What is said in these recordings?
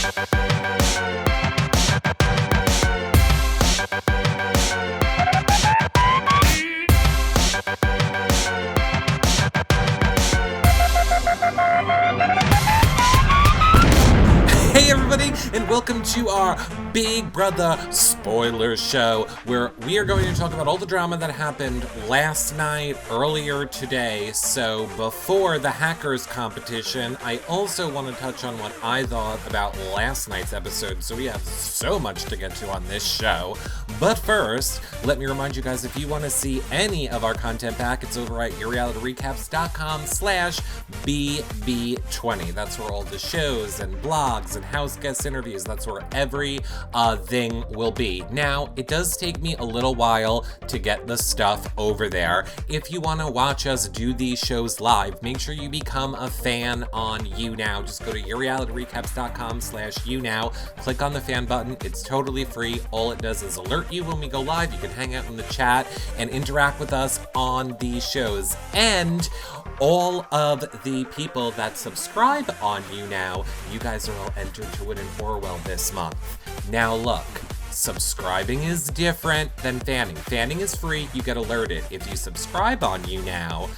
Hey everybody, and welcome to our Big Brother spoiler show, where we are going to talk about all the drama that happened last night, earlier today. So before the hackers competition, I also want to touch on what I thought about last night's episode. So we have so much to get to on this show. But first, let me remind you guys, if you want to see any of our content back, it's over at yourrealityrecaps.com/BB20. That's where all the shows and blogs and house guest interviews, that's where every thing will be. Now, it does take me a little while to get the stuff over there. If you want to watch us do these shows live, make sure you become a fan on YouNow. Just go to yourrealityrecaps.com/YouNow. Click on the fan button. It's totally free. All it does is alert you when we go live. You can hang out in the chat and interact with us on these shows. And all of the people that subscribe on YouNow, you guys are all entered to win an Orwell this month. Now look, subscribing is different than fanning. Fanning is free, you get alerted. If you subscribe on YouNow,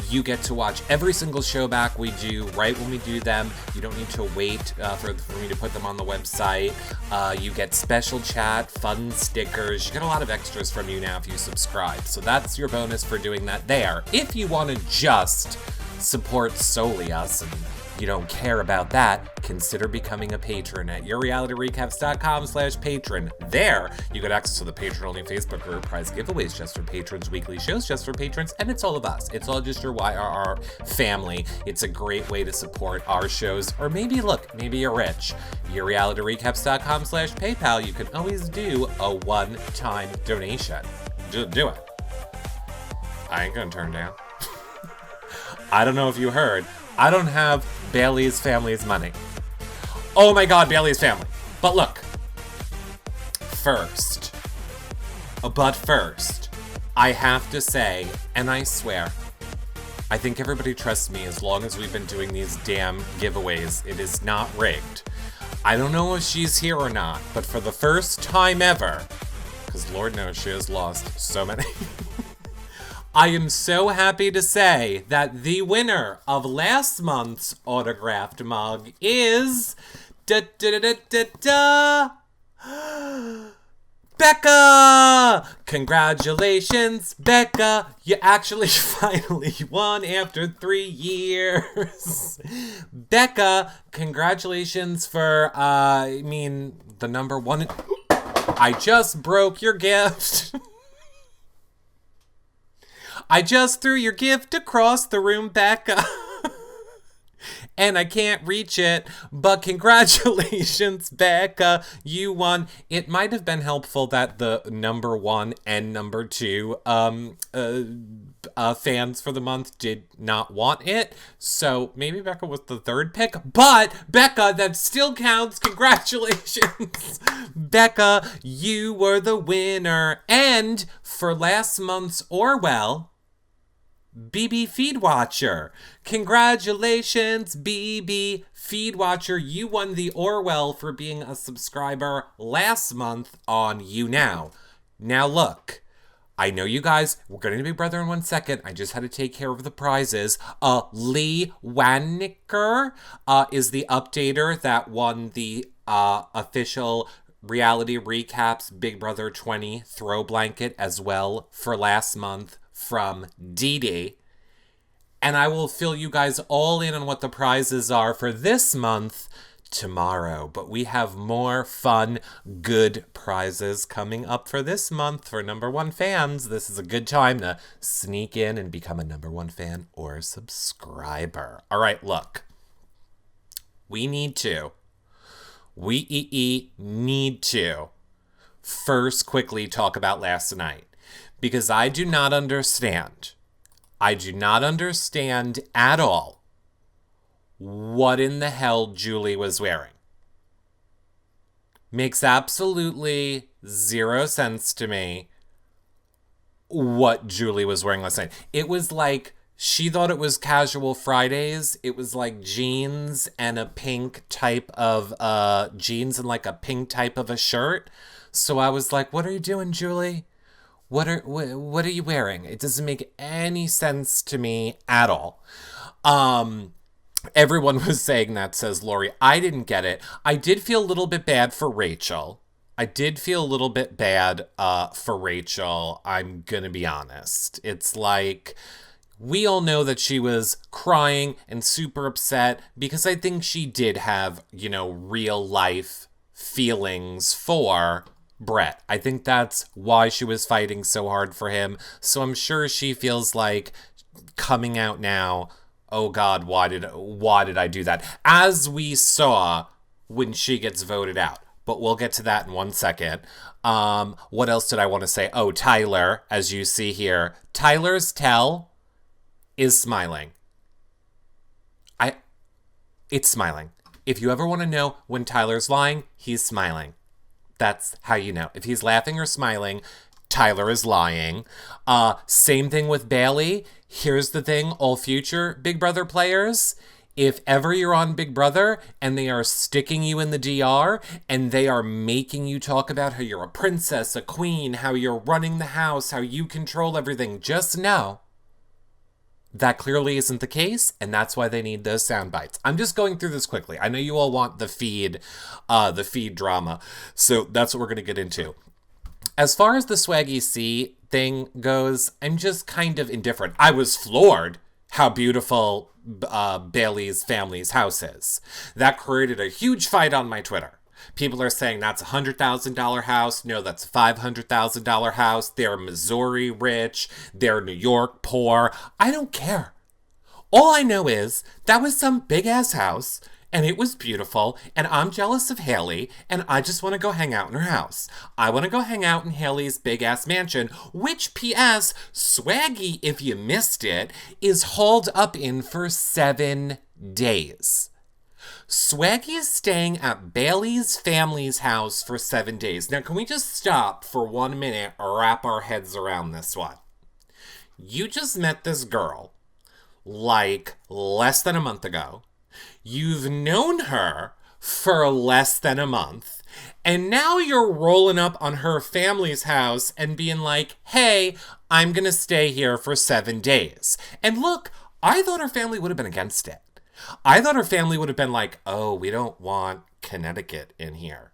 you get to watch every single show back we do right when we do them. You don't need to wait for me to put them on the website. You get special chat, fun stickers. You get a lot of extras from YouNow if you subscribe. So that's your bonus for doing that there. If you want to just support solely us and you don't care about that, consider becoming a patron at yourrealityrecaps.com/patron. There, you get access to the patron-only Facebook group, prize giveaways just for patrons, weekly shows just for patrons, and it's all of us. It's all just your YRR family. It's a great way to support our shows. Or maybe, look, maybe you're rich. yourrealityrecaps.com/PayPal. You can always do a one-time donation. Just do it. I ain't gonna turn down. I don't know if you heard, I don't have Bayleigh's family's money. Oh my god, Bayleigh's family. But look, first, I have to say, and I swear, I think everybody trusts me as long as we've been doing these damn giveaways. It is not rigged. I don't know if she's here or not, but for the first time ever, because Lord knows she has lost so many, I am so happy to say that the winner of last month's autographed mug is Becca! Congratulations, Becca! You actually finally won after 3 years. Becca, congratulations for, the number one. I just broke your gift. I just threw your gift across the room, Becca. And I can't reach it, but congratulations, Becca. You won. It might have been helpful that the number one and number two fans for the month did not want it. So maybe Becca was the third pick. But, Becca, that still counts. Congratulations. Becca, you were the winner. And for last month's Orwell, BB Feedwatcher. Congratulations, BB Feedwatcher. You won the Orwell for being a subscriber last month on YouNow. Now look, I know you guys, we're going to be brother in 1 second. I just had to take care of the prizes. Lee Wannicker is the updater that won the official Reality Recaps Big Brother 20 throw blanket as well for last month from Dee Dee. And I will fill you guys all in on what the prizes are for this month tomorrow. But we have more fun, good prizes coming up for this month for number one fans. This is a good time to sneak in and become a number one fan or subscriber. All right, look. We need to first quickly talk about last night. Because I do not understand at all what in the hell Julie was wearing. Makes absolutely zero sense to me what Julie was wearing last night. It was like She thought it was casual Fridays. It was like jeans and a pink type of jeans and like a pink type of a shirt. So I was like, "What are you doing, Julie? What are you wearing? It doesn't make any sense to me at all." Everyone was saying that, says Lori. I didn't get it. I did feel a little bit bad for Rachel. I did feel a little bit bad for Rachel. I'm gonna be honest. It's like, we all know that she was crying and super upset because I think she did have, real life feelings for Brett. I think that's why she was fighting so hard for him. So I'm sure she feels like coming out now, oh God, why did I do that? As we saw when she gets voted out. But we'll get to that in 1 second. What else did I want to say? Oh, Tyler, as you see here. Tyler's tell is smiling. It's smiling. If you ever want to know when Tyler's lying, he's smiling. That's how you know. If he's laughing or smiling, Tyler is lying. Same thing with Bayleigh. Here's the thing, all future Big Brother players. If ever you're on Big Brother and they are sticking you in the DR and they are making you talk about how you're a princess, a queen, how you're running the house, how you control everything, just know that clearly isn't the case, and that's why they need those sound bites. I'm just going through this quickly. I know you all want the feed drama, so that's what we're going to get into. As far as the Swaggy C thing goes, I'm just kind of indifferent. I was floored how beautiful Bayleigh's family's house is. That created a huge fight on my Twitter. People are saying that's a $100,000 house. No, that's a $500,000 house. They're Missouri rich. They're New York poor. I don't care. All I know is that was some big ass house and it was beautiful and I'm jealous of Haley and I just want to go hang out in her house. I want to go hang out in Haley's big ass mansion, which P.S. Swaggy, if you missed it, is hauled up in for 7 days. Swaggy is staying at Bayleigh's family's house for 7 days. Now, can we just stop for 1 minute or wrap our heads around this one? You just met this girl like less than a month ago. You've known her for less than a month. And now you're rolling up on her family's house and being like, hey, I'm going to stay here for 7 days. And look, I thought her family would have been against it. I thought her family would have been like, oh, we don't want Connecticut in here.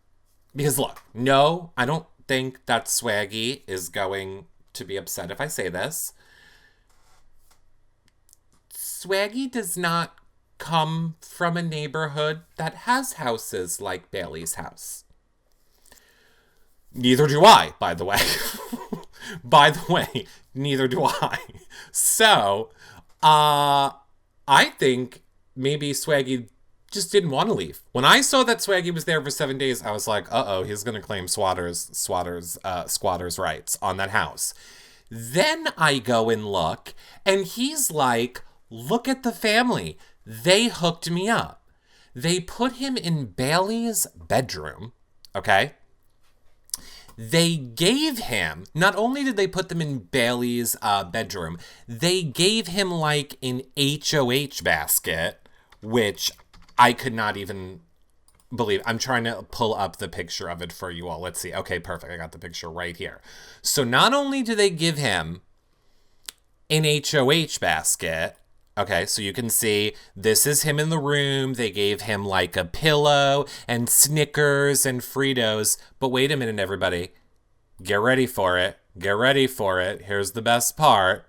Because look, no, I don't think that Swaggy is going to be upset if I say this. Swaggy does not come from a neighborhood that has houses like Bayleigh's house. Neither do I, by the way. By the way, neither do I. So, I think maybe Swaggy just didn't want to leave. When I saw that Swaggy was there for 7 days, I was like, uh-oh, he's going to claim squatters' rights on that house. Then I go and look, and he's like, look at the family. They hooked me up. They put him in Bayleigh's bedroom, okay? They gave him, not only did they put them in Bayleigh's bedroom, they gave him like an HOH basket, which I could not even believe. I'm trying to pull up the picture of it for you all. Let's see. Okay, perfect. I got the picture right here. So not only do they give him an HOH basket, okay, so you can see this is him in the room. They gave him like a pillow and Snickers and Fritos. But wait a minute, everybody. Get ready for it. Get ready for it. Here's the best part.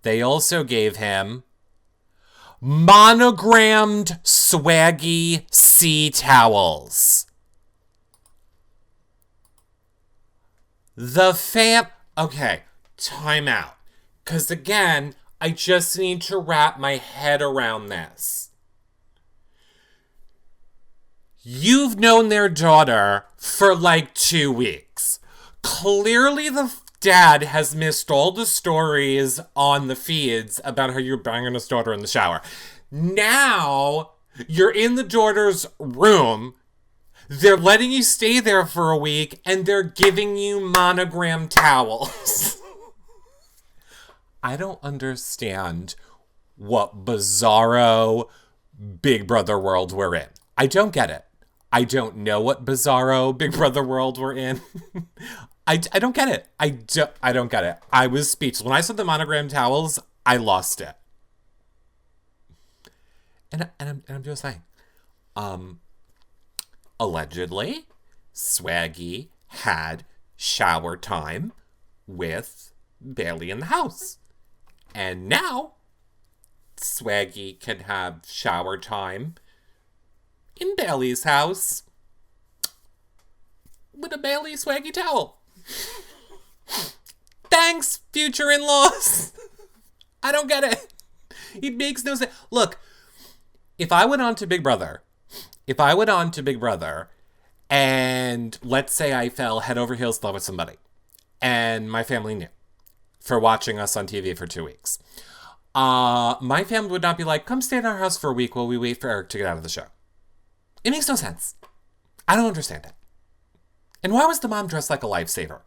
They also gave him monogrammed Swaggy C towels. Okay, time out. Because again, I just need to wrap my head around this. You've known their daughter for like 2 weeks. Clearly the dad has missed all the stories on the feeds about how you're banging his daughter in the shower. Now, you're in the daughter's room. They're letting you stay there for a week, and they're giving you monogram towels. I don't understand what bizarro Big Brother world we're in. I don't get it. I don't know what bizarro Big Brother world we're in. I don't get it. I don't get it. I was speechless. When I saw the monogram towels, I lost it. And I'm just saying. Allegedly, Swaggy had shower time with Bayleigh in the house. And now, Swaggy can have shower time in Bayleigh's house with a Bayleigh Swaggy towel. Thanks, future in-laws. I don't get it. It makes no sense. Look, if I went on to Big Brother, and let's say I fell head over heels in love with somebody, and my family knew for watching us on TV for 2 weeks, my family would not be like, come stay in our house for a week while we wait for Eric to get out of the show. It makes no sense. I don't understand it. And why was the mom dressed like a lifesaver?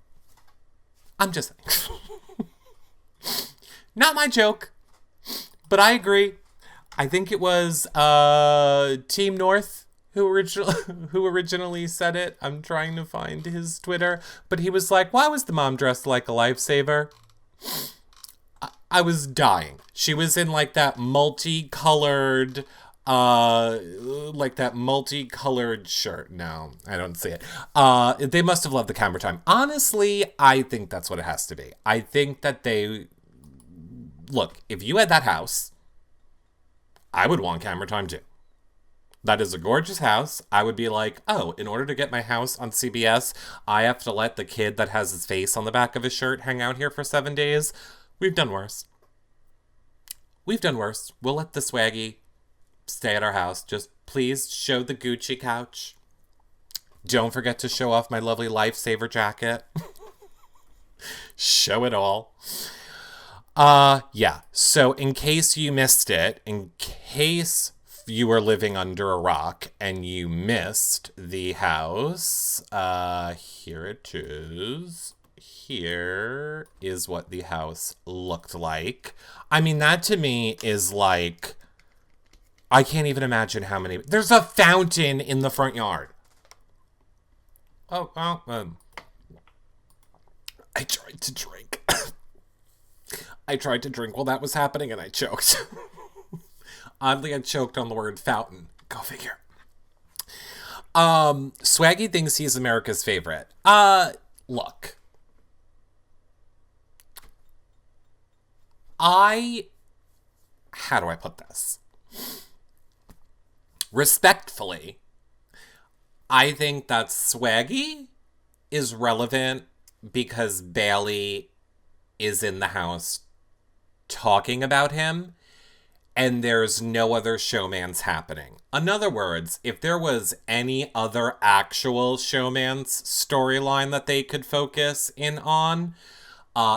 I'm just saying. Not my joke, but I agree. I think it was Team North who originally said it. I'm trying to find his Twitter, but he was like, why was the mom dressed like a lifesaver? I was dying. She was in like that multicolored shirt. No, I don't see it. They must have loved the camera time. Honestly, I think that's what it has to be. I think that look, if you had that house, I would want camera time too. That is a gorgeous house. I would be like, oh, in order to get my house on CBS, I have to let the kid that has his face on the back of his shirt hang out here for 7 days. We've done worse. We'll let the Swaggy stay at our house. Just please show the Gucci couch. Don't forget to show off my lovely lifesaver jacket. Show it all. Yeah. So in case you missed it, in case you were living under a rock and you missed the house, here it is. Here is what the house looked like. I mean, that to me is like, I can't even imagine how many. There's a fountain in the front yard. Oh, well, I tried to drink. I tried to drink while that was happening and I choked. Oddly, I choked on the word fountain. Go figure. Swaggy thinks he's America's favorite. Look. How do I put this? Respectfully, I think that Swaggy is relevant because Bayleigh is in the house talking about him and there's no other showmans happening. In other words, if there was any other actual showmans storyline that they could focus in on,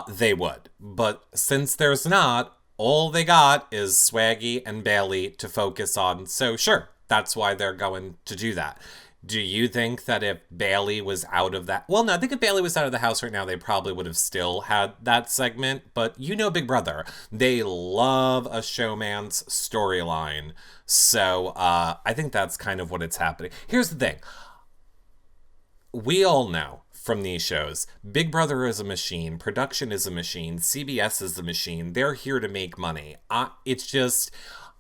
they would. But since there's not, all they got is Swaggy and Bayleigh to focus on. So sure, that's why they're going to do that. Do you think that if Bayleigh was out of that... Well, no, I think if Bayleigh was out of the house right now, they probably would have still had that segment. But you know Big Brother. They love a showman's storyline. So I think that's kind of what it's happening. Here's the thing. We all know from these shows, Big Brother is a machine. Production is a machine. CBS is a machine. They're here to make money. It's just...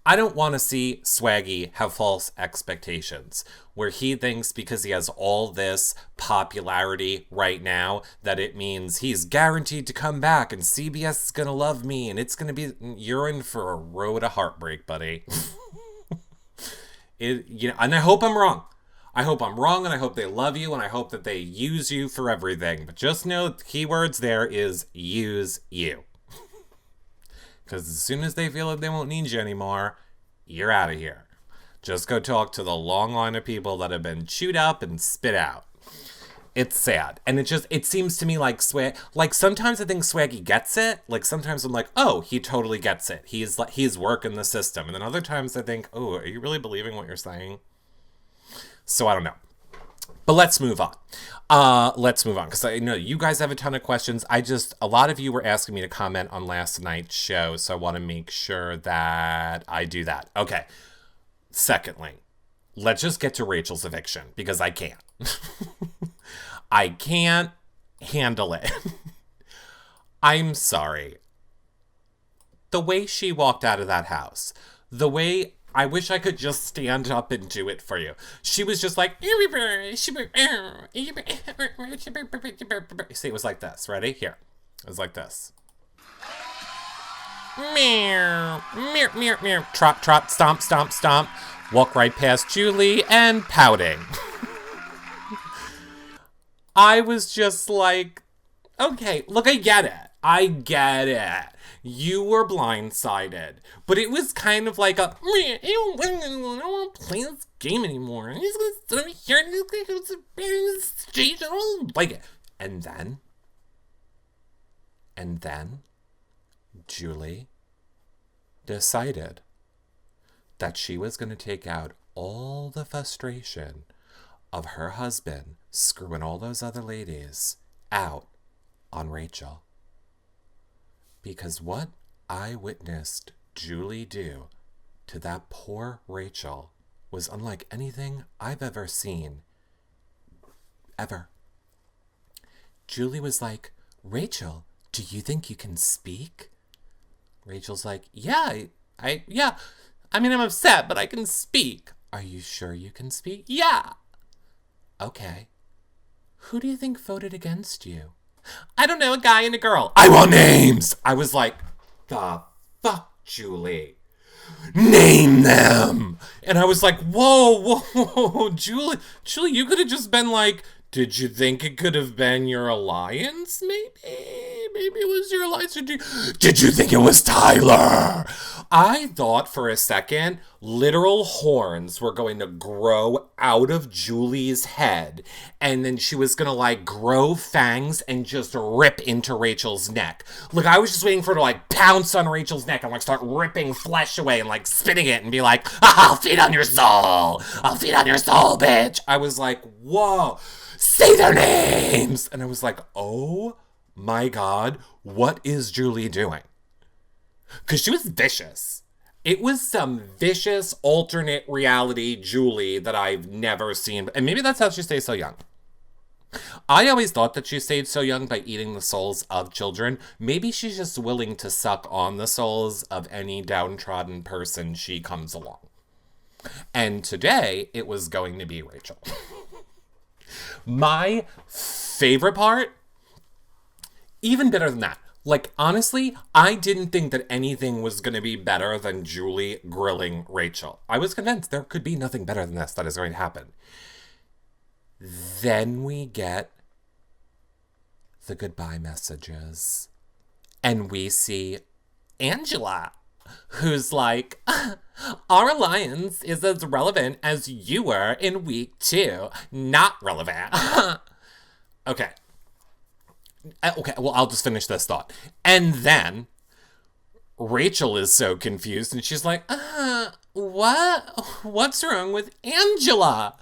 I don't want to see Swaggy have false expectations, where he thinks because he has all this popularity right now that it means he's guaranteed to come back and CBS is going to love me and it's going to be... You're in for a road of heartbreak, buddy. And I hope I'm wrong. I hope I'm wrong and I hope they love you and I hope that they use you for everything. But just know the keywords there is use you. Because as soon as they feel like they won't need you anymore, you're out of here. Just go talk to the long line of people that have been chewed up and spit out. It's sad. And it seems to me like sometimes I think Swaggy gets it. Like sometimes I'm like, oh, he totally gets it. He's working the system. And then other times I think, oh, are you really believing what you're saying? So I don't know. But let's move on. Let's move on, because I know you guys have a ton of questions. A lot of you were asking me to comment on last night's show, so I want to make sure that I do that. Okay. Secondly, let's just get to Rachel's eviction, because I can't. I can't handle it. I'm sorry. The way she walked out of that house, the way I wish I could just stand up and do it for you. She was just like, see, it was like this. Ready? Here. It was like this. Meow, meow, meow, meow. Trot, trot, stomp, stomp, stomp. Walk right past Julie and pouting. I was just like, okay, look, I get it. I get it. You were blindsided. But it was kind of like a, I don't want to play this game anymore. I'm just going to sit over here and just going to go to the stage. I don't like it. And then, Julie decided that she was going to take out all the frustration of her husband screwing all those other ladies out on Rachel. Because what I witnessed Julie do to that poor Rachel was unlike anything I've ever seen. Ever. Julie was like, Rachel, do you think you can speak? Rachel's like, yeah, yeah. I mean, I'm upset, but I can speak. Are you sure you can speak? Yeah. Okay. Who do you think voted against you? I don't know, a guy and a girl. I want names! I was like, the fuck, Julie? Name them! And I was like, whoa, Julie, you could have just been like, did you think it could have been your alliance? Maybe it was your alliance. Did you think it was Tyler? I thought for a second literal horns were going to grow out of Julie's head, and then she was going to like grow fangs and just rip into Rachel's neck. Look, I was just waiting for her to like pounce on Rachel's neck and like start ripping flesh away and like spitting it and be like, I'll feed on your soul. I'll feed on your soul, bitch. I was like, whoa. Say their names! And I was like, oh my God, what is Julie doing? Because she was vicious. It was some vicious alternate reality Julie that I've never seen. And maybe that's how she stays so young. I always thought that she stayed so young by eating the souls of children. Maybe she's just willing to suck on the souls of any downtrodden person she comes along. And today, it was going to be Rachel. My favorite part, even better than that. Like, honestly, I didn't think that anything was going to be better than Julie grilling Rachel. I was convinced there could be nothing better than this that is going to happen. Then we get the goodbye messages. And we see Angela, who's like, our alliance is as relevant as you were in week 2. Not relevant. Okay, well, I'll just finish this thought. And then Rachel is so confused and she's like, what's wrong with Angela?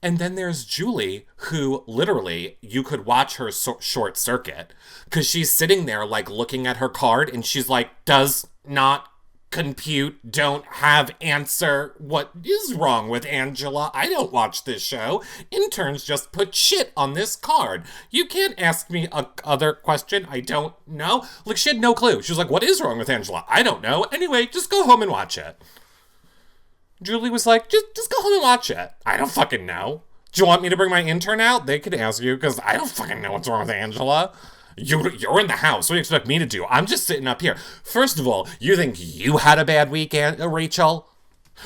And then there's Julie, who literally, you could watch her short circuit, because she's sitting there like looking at her card and she's like, does not compute, don't have answer. What is wrong with Angela? I don't watch this show. Interns just put shit on this card. You can't ask me a other question. I don't know. Like, she had no clue. She was like, what is wrong with Angela? I don't know. Anyway, just go home and watch it. Julie was like, just go home and watch it. I don't fucking know. Do you want me to bring my intern out? They could ask you, because I don't fucking know what's wrong with Angela. You're in the house. What do you expect me to do? I'm just sitting up here. First of all, you think you had a bad week, Rachel?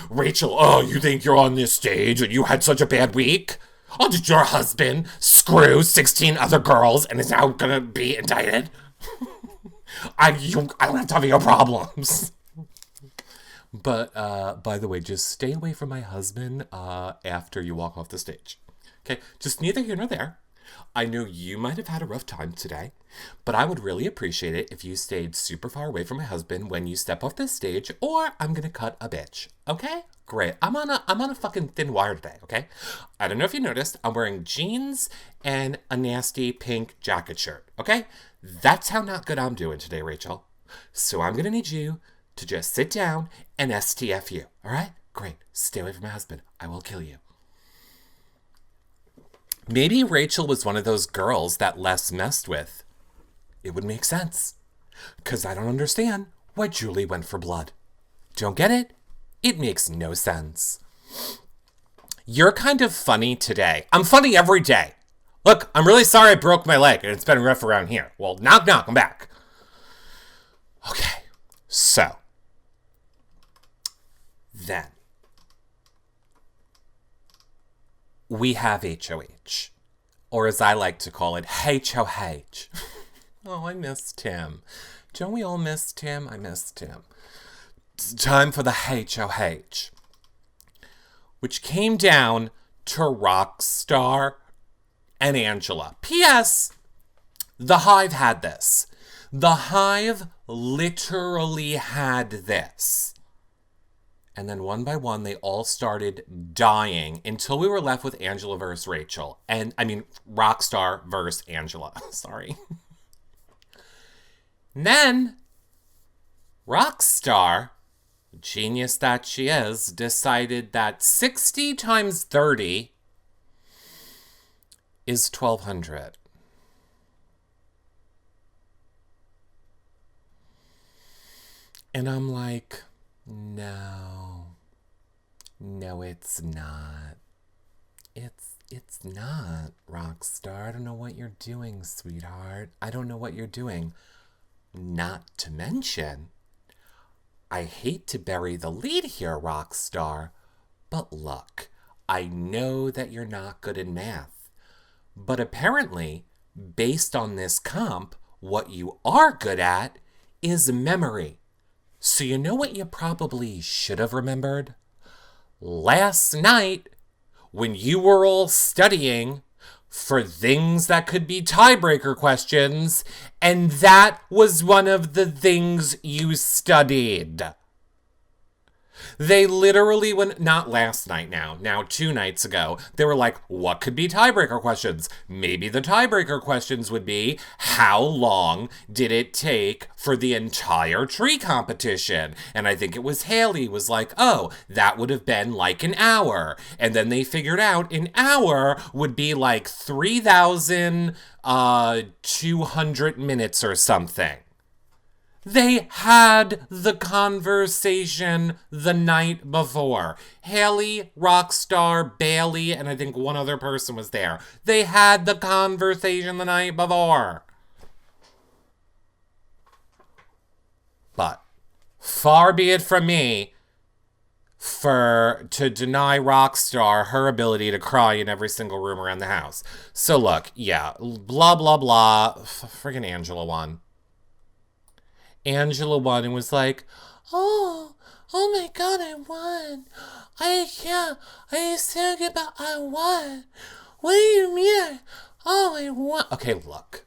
Rachel, oh, you think you're on this stage and you had such a bad week? Oh, did your husband screw 16 other girls and is now gonna be indicted? I don't have time for your problems. But, by the way, just stay away from my husband, after you walk off the stage. Okay? Just neither here nor there. I know you might have had a rough time today, but I would really appreciate it if you stayed super far away from my husband when you step off this stage, or I'm gonna cut a bitch. Okay? Great. I'm on a fucking thin wire today, okay? I don't know if you noticed, I'm wearing jeans and a nasty pink jacket shirt, okay? That's how not good I'm doing today, Rachel. So I'm gonna need you to just sit down and STF you, alright? Great. Stay away from my husband. I will kill you. Maybe Rachel was one of those girls that Les messed with. It would make sense. Because I don't understand why Julie went for blood. Don't get it? It makes no sense. You're kind of funny today. I'm funny every day. Look, I'm really sorry I broke my leg and it's been rough around here. Well, knock, knock, I'm back. Okay, so. Then. We have HOH. Or as I like to call it, HOH. Oh, I miss Tim. Don't we all miss Tim? I miss Tim. It's time for the HOH. Which came down to Rockstar and Angela. P.S. The Hive had this. The Hive literally had this. And then one by one, they all started dying until we were left with Angela versus Rachel. Rockstar versus Angela. Sorry. And then, Rockstar, genius that she is, decided that 60 times 30 is 1,200. And I'm like, no, it's not. It's not, Rockstar. I don't know what you're doing, sweetheart. I don't know what you're doing. Not to mention, I hate to bury the lead here, Rockstar, but look, I know that you're not good in math, but apparently, based on this comp, what you are good at is memory. So you know what you probably should have remembered? Last night, when you were all studying for things that could be tiebreaker questions, and that was one of the things you studied. They literally went, not last night now 2 nights ago, they were like, what could be tiebreaker questions? Maybe the tiebreaker questions would be, how long did it take for the entire tree competition? And I think it was Haley was like, oh, that would have been like an hour. And then they figured out an hour would be like 3,200 minutes or something. They had the conversation the night before. Haley, Rockstar, Bayleigh, and I think one other person was there. They had the conversation the night before. But far be it from me to deny Rockstar her ability to cry in every single room around the house. So look, yeah, blah, blah, blah. Friggin' Angela won. Angela won and was like, oh my God, I won. I so good, but I won. What do you mean? Oh, I won. Okay, look.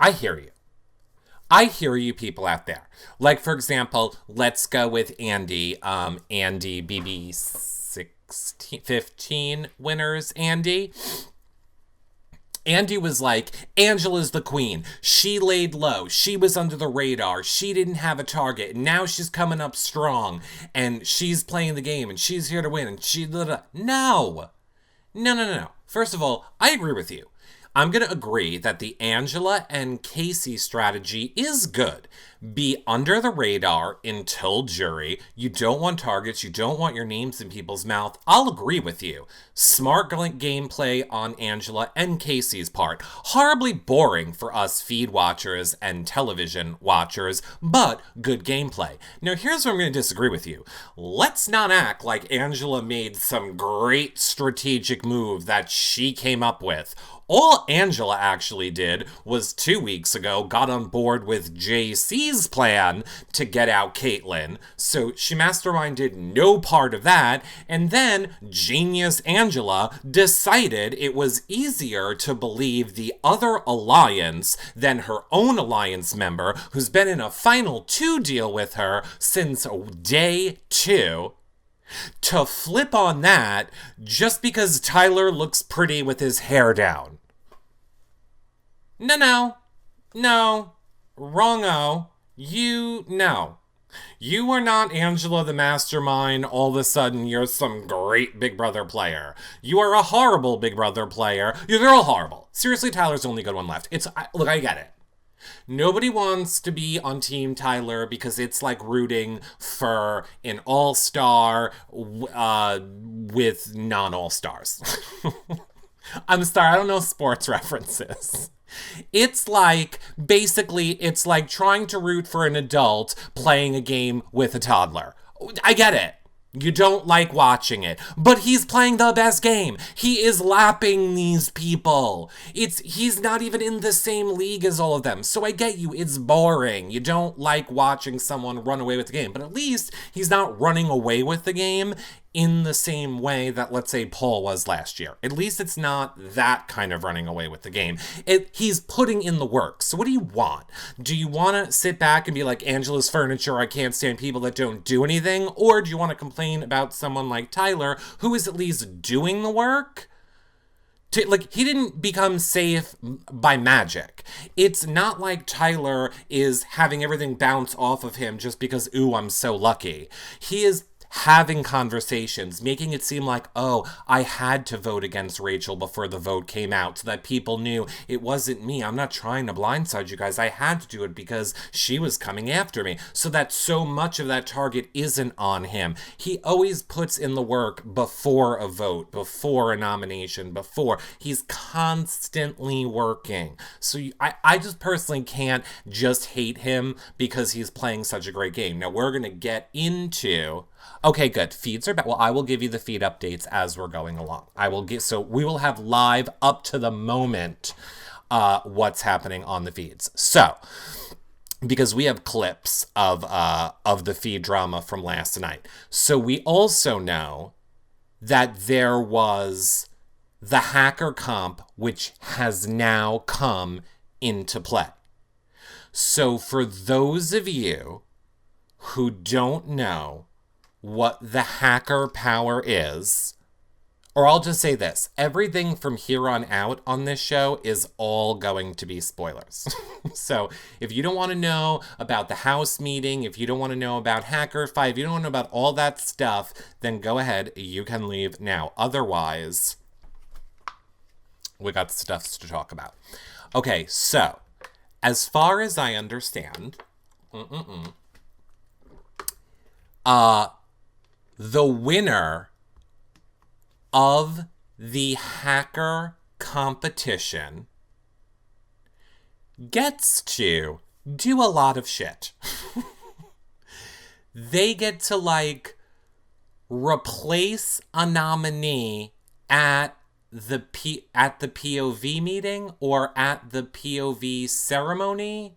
I hear you. I hear you people out there. Like, for example, let's go with Andy. Andy, BB 15 winners, Andy. Andy was like, Angela's the queen. She laid low. She was under the radar. She didn't have a target. And now she's coming up strong. And she's playing the game. And she's here to win. And she... No. First of all, I agree with you. I'm going to agree that the Angela and Casey strategy is good. Be under the radar until jury. You don't want targets. You don't want your names in people's mouth. I'll agree with you. Smart gameplay on Angela and Casey's part. Horribly boring for us feed watchers and television watchers, but good gameplay. Now, here's where I'm going to disagree with you. Let's not act like Angela made some great strategic move that she came up with. All Angela actually did was 2 weeks ago got on board with JC's plan to get out Caitlyn. So she masterminded no part of that. And then genius Angela decided it was easier to believe the other alliance than her own alliance member, who's been in a final 2 deal with her since day 2. To flip on that just because Tyler looks pretty with his hair down. No. Wrong-o. No. You are not Angela the Mastermind. All of a sudden, you're some great Big Brother player. You are a horrible Big Brother player. They're all horrible. Seriously, Tyler's the only good one left. Look, I get it. Nobody wants to be on Team Tyler because it's like rooting for an all-star with non-all-stars. I'm sorry, I don't know sports references. It's like trying to root for an adult playing a game with a toddler. I get it. You don't like watching it, but he's playing the best game. He is lapping these people. He's not even in the same league as all of them. So I get you, it's boring. You don't like watching someone run away with the game, but at least he's not running away with the game in the same way that, let's say, Paul was last year. At least it's not that kind of running away with the game. He's putting in the work. So what do you want? Do you want to sit back and be like, Angela's furniture, I can't stand people that don't do anything? Or do you want to complain about someone like Tyler, who is at least doing the work? He didn't become safe by magic. It's not like Tyler is having everything bounce off of him just because, ooh, I'm so lucky. He is having conversations, making it seem like, oh, I had to vote against Rachel before the vote came out so that people knew it wasn't me. I'm not trying to blindside you guys. I had to do it because she was coming after me. So that so much of that target isn't on him. He always puts in the work before a vote, before a nomination, before. He's constantly working. So I just personally can't just hate him because he's playing such a great game. Now we're going to get into... Okay, good. Feeds are back. Well, I will give you the feed updates as we're going along. So we will have live up to the moment what's happening on the feeds. So, because we have clips of the feed drama from last night. So we also know that there was the hacker comp, which has now come into play. So for those of you who don't know what the hacker power is, or I'll just say this, everything from here on out on this show is all going to be spoilers. So if you don't want to know about the house meeting, if you don't want to know about Hacker Fight, if you don't want to know about all that stuff, then go ahead, you can leave now. Otherwise, we got stuff to talk about. Okay, so as far as I understand, the winner of the hacker competition gets to do a lot of shit. They get to, replace a nominee at the POV meeting or at the POV ceremony?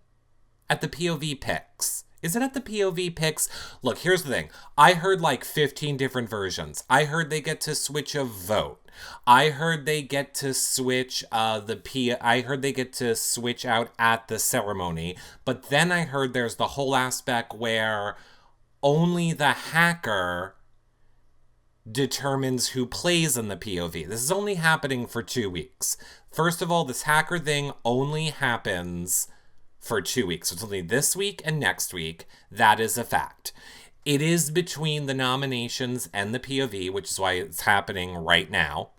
At the POV picks. Is it at the POV picks? Look, here's the thing. I heard 15 different versions. I heard they get to switch a vote. I heard they get to switch I heard they get to switch out at the ceremony. But then I heard there's the whole aspect where only the hacker determines who plays in the POV. This is only happening for 2 weeks. First of all, this hacker thing only happens for 2 weeks. So it's only this week and next week. That is a fact. It is between the nominations and the POV, which is why it's happening right now.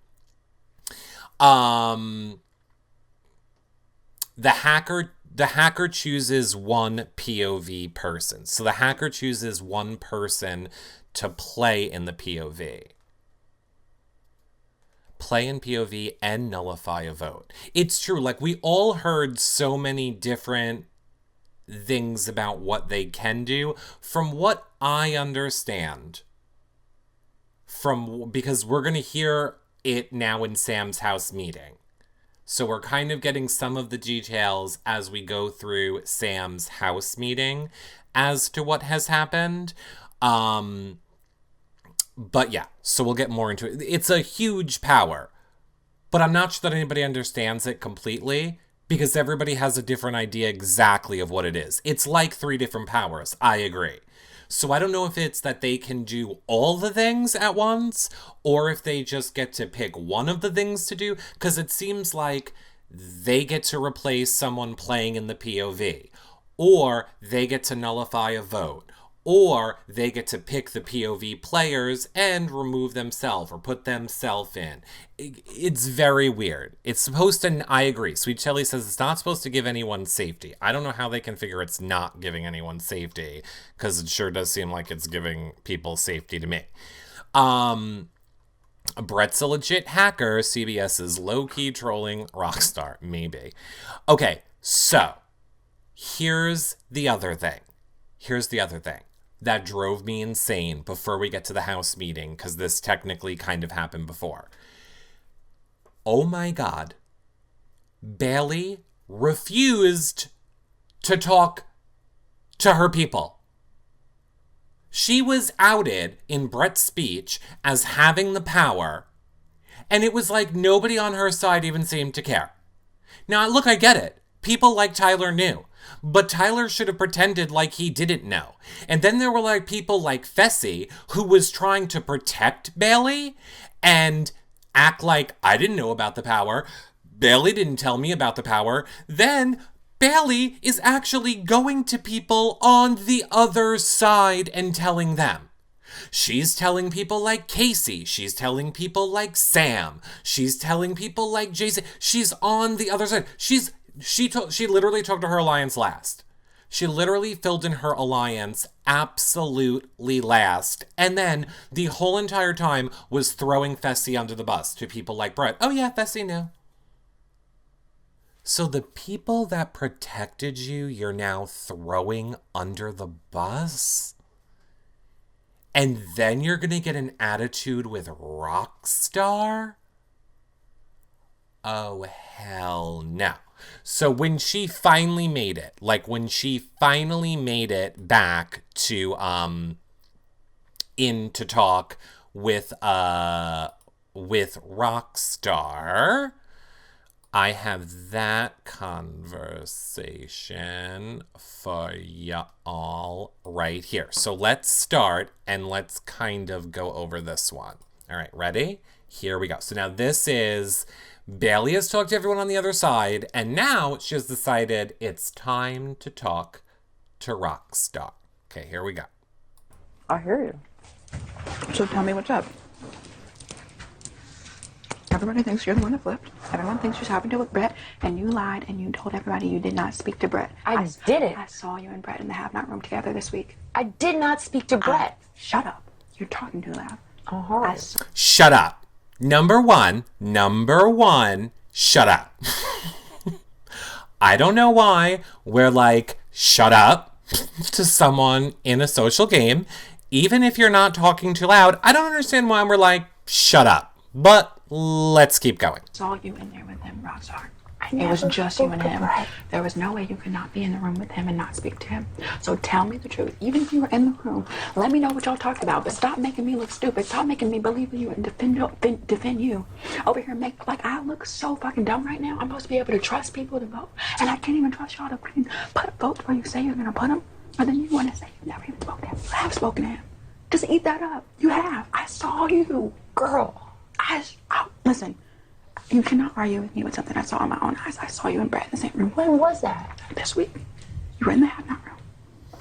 The hacker chooses one POV person. So the hacker chooses one person to play in the POV. Play in POV and nullify a vote. It's true, we all heard so many different things about what they can do. From what I understand, because we're going to hear it now in Sam's house meeting. So we're kind of getting some of the details as we go through Sam's house meeting as to what has happened. But yeah, so we'll get more into it. It's a huge power, but I'm not sure that anybody understands it completely because everybody has a different idea exactly of what it is. It's like 3 different powers. I agree. So I don't know if it's that they can do all the things at once or if they just get to pick one of the things to do, because it seems like they get to replace someone playing in the POV, or they get to nullify a vote, or they get to pick the POV players and remove themselves or put themselves in. It's very weird. It's supposed to, I agree. Sweet Chili says it's not supposed to give anyone safety. I don't know how they can figure it's not giving anyone safety, because it sure does seem like it's giving people safety to me. Brett's a legit hacker. CBS is low-key trolling Rockstar. Maybe. Okay, so here's the other thing. That drove me insane before we get to the house meeting, because this technically kind of happened before. Oh my God. Bayleigh refused to talk to her people. She was outed in Brett's speech as having the power, and it was like nobody on her side even seemed to care. Now, look, I get it. People like Tyler knew. But Tyler should have pretended like he didn't know. And then there were like people like Fessy, who was trying to protect Bayleigh and act like I didn't know about the power. Bayleigh didn't tell me about the power. Then Bayleigh is actually going to people on the other side and telling them. She's telling people like Casey. She's telling people like Sam. She's telling people like Jason. She's on the other side. She literally talked to her alliance last. She literally filled in her alliance absolutely last. And then the whole entire time was throwing Fessy under the bus to people like Brett. Oh yeah, Fessy knew. So the people that protected you, you're now throwing under the bus? And then you're going to get an attitude with Rockstar? Oh, hell no. So when she finally made it, back to, in to talk with Rockstar, I have that conversation for y'all right here. So let's start and let's kind of go over this one. All right, ready? Here we go. So now this is Bayleigh has talked to everyone on the other side, and now she has decided it's time to talk to Rockstar. Okay, here we go. I hear you. So tell me what's up. Everybody thinks you're the one that flipped. Everyone thinks you're having to with Brett, and you lied and you told everybody you did not speak to Brett. I didn't. I saw you and Brett in the have-not room together this week. I did not speak to Brett. Shut up. You're talking too loud. Uh-huh. Shut up. Number one, shut up. I don't know why we're like, shut up to someone in a social game. Even if you're not talking too loud, I don't understand why we're like, shut up. But let's keep going. I saw you in there with him, Rockstar. It was just you and him. There was no way you could not be in the room with him and not speak to him. So tell me the truth. Even if you were in the room, let me know what y'all talked about. But stop making me look stupid. Stop making me believe in you and defend you. Over here, make like I look so fucking dumb right now. I'm supposed to be able to trust people to vote, and I can't even trust y'all to put votes where you say you're gonna put them. And then you want to say you've never even spoken to him. You have spoken to him. Just eat that up. You have. I saw you, girl. Listen. You cannot argue with me with something I saw in my own eyes. I saw you and Brett in the same room. When was that? This week. You were in the have-not room.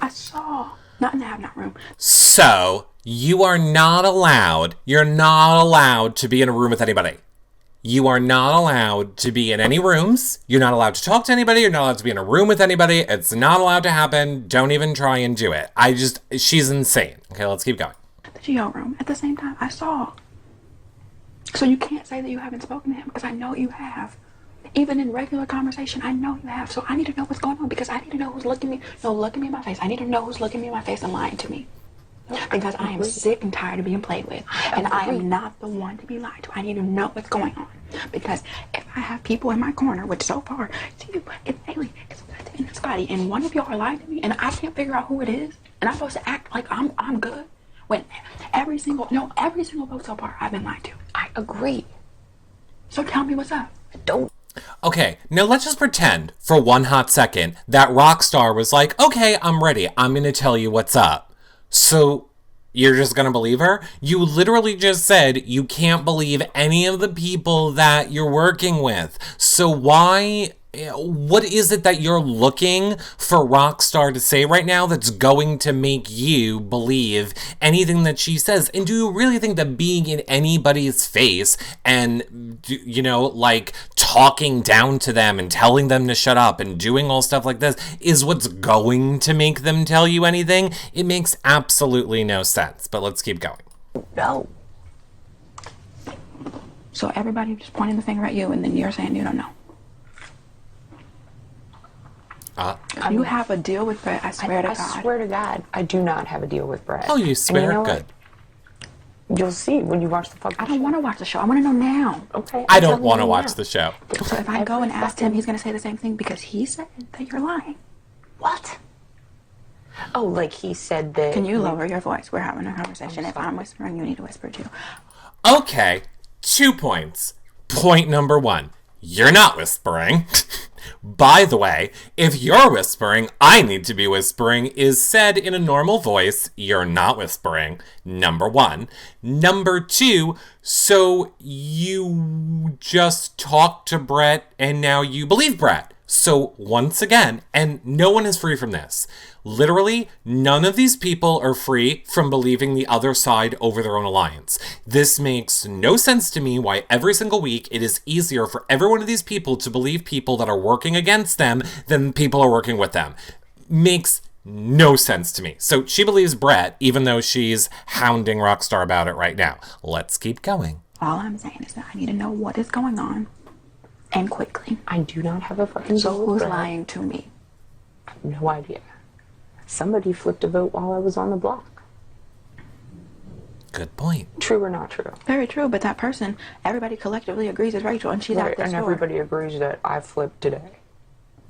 I saw. Not in the have-not room. So, you're not allowed to be in a room with anybody. You are not allowed to be in any rooms. You're not allowed to talk to anybody. You're not allowed to be in a room with anybody. It's not allowed to happen. Don't even try and do it. She's insane. Okay, let's keep going. The GO room. At the same time, I saw. So you can't say that you haven't spoken to him, because I know you have. Even in regular conversation, I know you have. So I need to know what's going on, because I need to know who's looking me. No, looking me in my face. I need to know who's looking me in my face and lying to me. Because I am sick and tired of being played with. And I am not the one to be lied to. I need to know what's going on. Because if I have people in my corner, which so far, it's you, it's Bayleigh, it's Scotty, and one of y'all are lying to me, and I can't figure out who it is, and I'm supposed to act like I'm good, when every single vote so far I've been lied to. I agree. So tell me what's up. Don't. Okay, now let's just pretend for one hot second that Rockstar was like, okay, I'm ready. I'm going to tell you what's up. So you're just going to believe her? You literally just said you can't believe any of the people that you're working with. So what is it that you're looking for Rockstar to say right now that's going to make you believe anything that she says? And do you really think that being in anybody's face and, like talking down to them and telling them to shut up and doing all stuff like this is what's going to make them tell you anything? It makes absolutely no sense. But let's keep going. No. So everybody just pointing the finger at you, and then you're saying you don't know. You have a deal with Brett, I swear to God. I swear to God, I do not have a deal with Brett. Oh, you swear? You know Good. What? You'll see when you watch the fucking I don't want to watch the show. I want to know now. Okay. I don't want to watch the show. So if I go and ask him, he's going to say the same thing because he said that you're lying. What? Oh, like he said that... Can you lower your voice? We're having a conversation. If I'm whispering, you need to whisper too. Okay, 2 points. Point number 1. You're not whispering. By the way, if you're whispering, I need to be whispering is said in a normal voice. You're not whispering. Number 1. Number 2, so you just talked to Brett and now you believe Brett. So once again, and no one is free from this, literally none of these people are free from believing the other side over their own alliance. This makes no sense to me why every single week it is easier for every one of these people to believe people that are working against them than people are working with them. Makes no sense to me. So she believes Brett, even though she's hounding Rockstar about it right now. Let's keep going. All I'm saying is that I need to know what is going on. And quickly. I do not have a fucking So deal with who's Brett. lying to me? I have no idea. Somebody flipped a vote while I was on the block. Good point. True or not true? Very true, but that person, everybody collectively agrees is Rachel, and she's Right, at this and door. everybody agrees that I flipped today.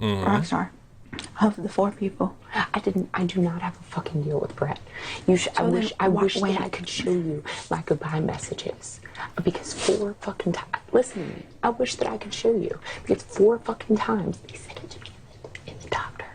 Rockstar. Of the 4 people. I do not have a fucking deal with Brett. I wish that I could show you my goodbye messages. Because 4 fucking times, listen to me, I wish that I could show you. Because 4 fucking times, they said it to me in the doctor.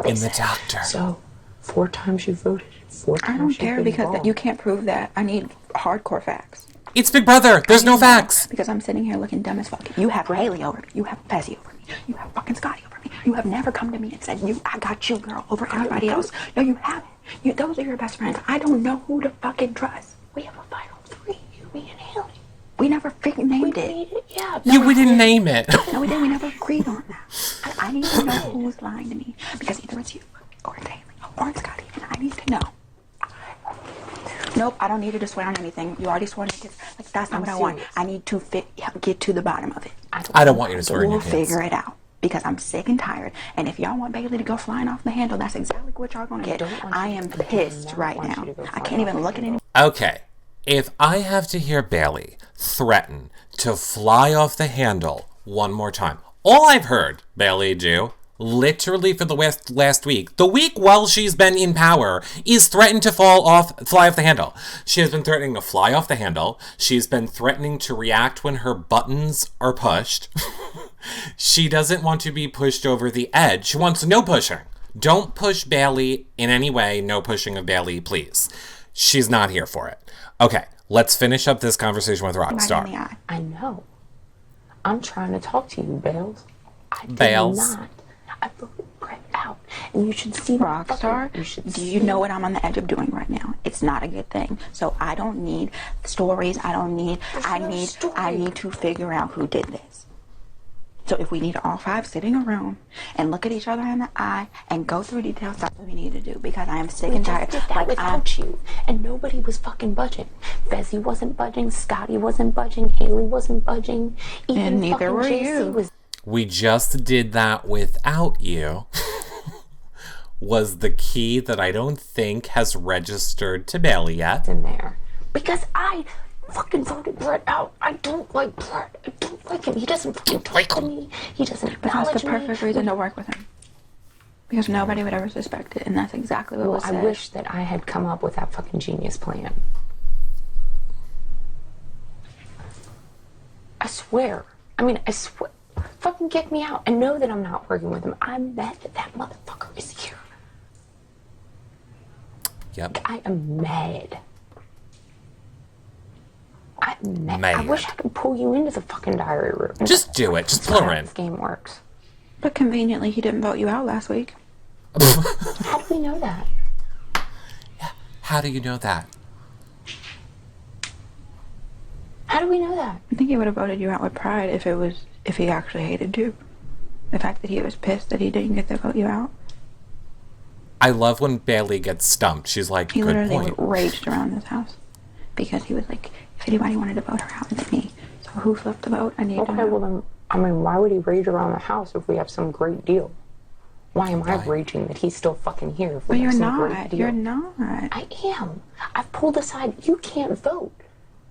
In the doctor. So, 4 times you voted, 4 times I don't you've care been because wrong. you can't prove that. I need hardcore facts. It's Big Brother. There's no facts. Because I'm sitting here looking dumb as fuck. You have Bayleigh over me. You have Fezzi over me. You have fucking Scotty over me. You have never come to me and said, I got you, girl, over everybody else. No, you haven't. Those are your best friends. I don't know who to fucking trust. We have a final 3, you, me, and Haley. We never freaking named it. Yeah. We didn't name it. No, we didn't. We never agreed on that. I need to know who's lying to me. Because either it's you, or it's Haley, or it's Scotty, and I need to know. Nope, I don't need you to swear on anything. You already swore on your kids. Like, that's not what I want. I need to get to the bottom of it. I don't want you to swear on your We'll kids. figure it out. Because I'm sick and tired. And if y'all want Bayleigh to go flying off the handle, that's exactly what y'all gonna get. I am pissed right now. I can't even look at any. Okay, if I have to hear Bayleigh threaten to fly off the handle one more time, all I've heard Bayleigh do, literally for the last week, the week while she's been in power, is threaten to fly off the handle. She has been threatening to fly off the handle. She's been threatening to react when her buttons are pushed. She doesn't want to be pushed over the edge. She wants no pushing. Don't push Bayleigh in any way. No pushing of Bayleigh, please. She's not here for it. Okay, let's finish up this conversation with Rockstar. I know. I'm trying to talk to you, Bales. I did Bales. not. I voted Brett out. And you should see Rockstar, do you know what I'm on the edge of doing right now? It's not a good thing. So I don't need stories. I need to figure out who did this. So if we need all 5 sit in a room and look at each other in the eye and go through details, that's what we need to do. Because I am sick and tired. Did that without you, and nobody was fucking budging. Fezzi wasn't budging. Scotty wasn't budging. Haley wasn't budging. Even and neither were JC you. We just did that without you. Was the key that I don't think has registered to Bayleigh yet. in there because I fucking voted Brett out. I don't like Brett. I don't like him. He doesn't fucking talk to me. He doesn't But that's acknowledge the me. perfect reason to work with him. Because nobody would ever suspect it, and that's exactly what was said. I wish that I had come up with that fucking genius plan. I swear. I swear. Fucking kick me out and know that I'm not working with him. I'm mad that that motherfucker is here. Yep. I am mad. I'm mad. Mad. I wish I could pull you into the fucking diary room. Just do it. Just pull her in. This game works. But conveniently, he didn't vote you out last week. How do we know that? Yeah. How do you know that? How do we know that? I think he would have voted you out with pride if he actually hated you. The fact that he was pissed that he didn't get to vote you out. I love when Bayleigh gets stumped. She's like, He good literally point. raged around this house because he was like, if anybody wanted to vote her out, it's me. So who flipped the vote? I need to know. Okay, well then, why would he rage around the house if we have some great deal? Why am I raging that he's still fucking here if we But have you're some great not. deal? You're not. I am. I've pulled aside. You can't vote,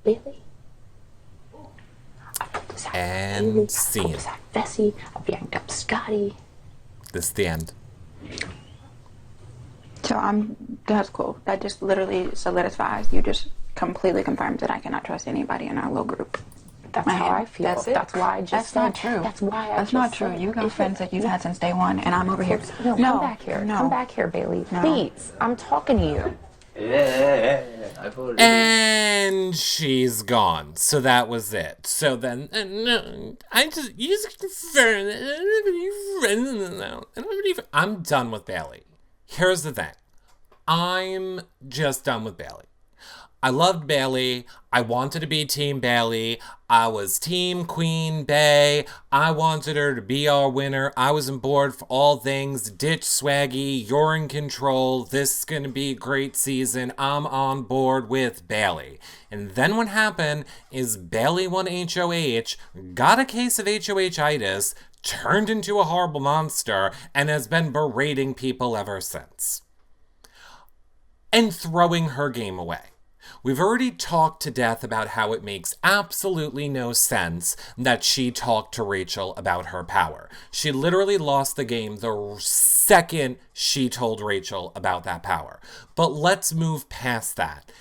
Bayleigh. I've pulled aside And Bayleigh. I've scene. pulled aside Vessi. I've yanked up Scotty. This is the end. So that's cool. That just literally solidifies. You just completely confirmed that I cannot trust anybody in our little group. That's how I feel. That's it. That's why I just That's said. not true. That's why I That's just not true. said. You got friends that you've had since day one, and I'm over here. No, come back here. No. Come back here, Bayleigh. No. Please. I'm talking to you. I voted. And she's gone. So that was it. So then, no, I just confirm that I don't have any friends in this house. I'm done with Bayleigh. Here's the thing. I'm just done with Bayleigh. I loved Bayleigh. I wanted to be Team Bayleigh. I was Team Queen Bay. I wanted her to be our winner. I was on board for all things. Ditch Swaggy. You're in control. This is going to be a great season. I'm on board with Bayleigh. And then what happened is Bayleigh won HOH, got a case of HOH-itis, turned into a horrible monster, and has been berating people ever since. And throwing her game away. We've already talked to death about how it makes absolutely no sense that she talked to Rachel about her power. She literally lost the game the second she told Rachel about that power. But let's move past that.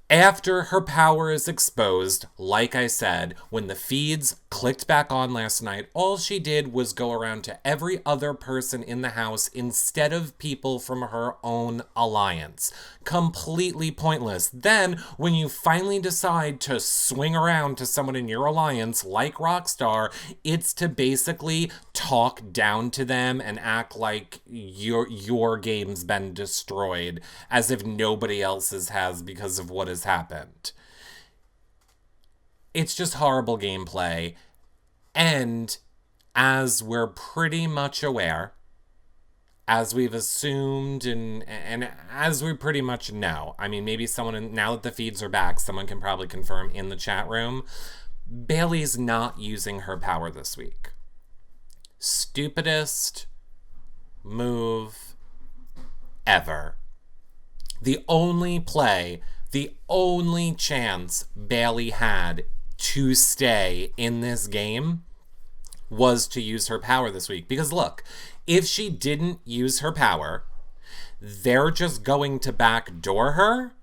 After her power is exposed, like I said, when the feeds clicked back on last night, all she did was go around to every other person in the house instead of people from her own alliance. Completely pointless. Then, when you finally decide to swing around to someone in your alliance, like Rockstar, it's to basically talk down to them and act like your game's been destroyed, as if nobody else's has because of what has happened. It's just horrible gameplay. And as we're pretty much aware, as we've assumed and as we pretty much know, I mean, maybe someone, now that the feeds are back, someone can probably confirm in the chat room, Bayleigh's not using her power this week. Stupidest move ever. The only play, the only chance Bayleigh had to stay in this game was to use her power this week. Because look, if she didn't use her power, they're just going to backdoor her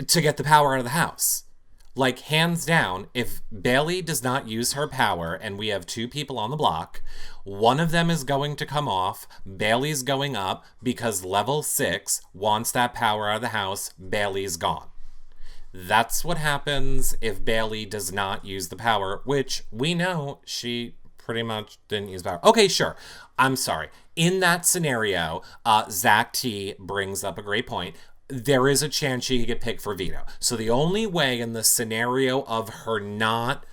to get the power out of the house. Like, hands down, if Bayleigh does not use her power and we have two people on the block, one of them is going to come off, Bayleigh's going up because level 6 wants that power out of the house, Bayleigh's gone. That's what happens if Bayleigh does not use the power, which we know she pretty much didn't use power. Okay, sure. I'm sorry. In that scenario, Zach T brings up a great point. There is a chance she could get picked for veto. So the only way in the scenario of her not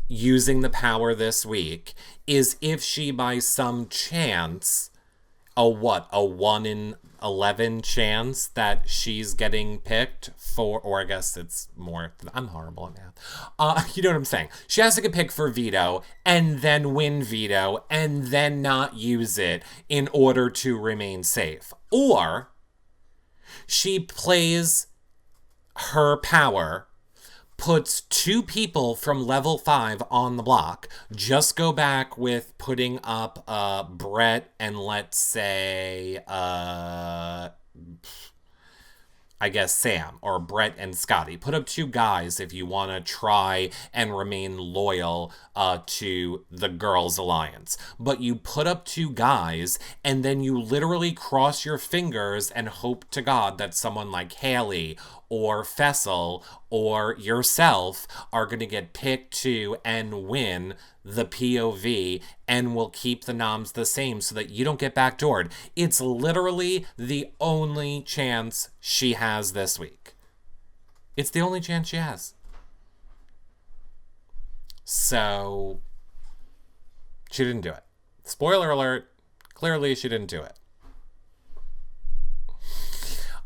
using the power this week is if she, by some chance, a 1 in 11 chance that she's getting picked for, or I guess it's more, I'm horrible at math. You know what I'm saying? She has to get picked for veto and then win veto and then not use it in order to remain safe. Or she plays her power, puts 2 people from level 5 on the block. Just go back with putting up Brett and let's say I guess Sam or Brett and Scotty. Put up 2 guys if you want to try and remain loyal to the girls' alliance. But you put up 2 guys and then you literally cross your fingers and hope to God that someone like Haley or Fessel or yourself are going to get picked to and win the POV and will keep the noms the same so that you don't get backdoored. It's literally the only chance she has this week. It's the only chance she has. So, she didn't do it. Spoiler alert, clearly she didn't do it.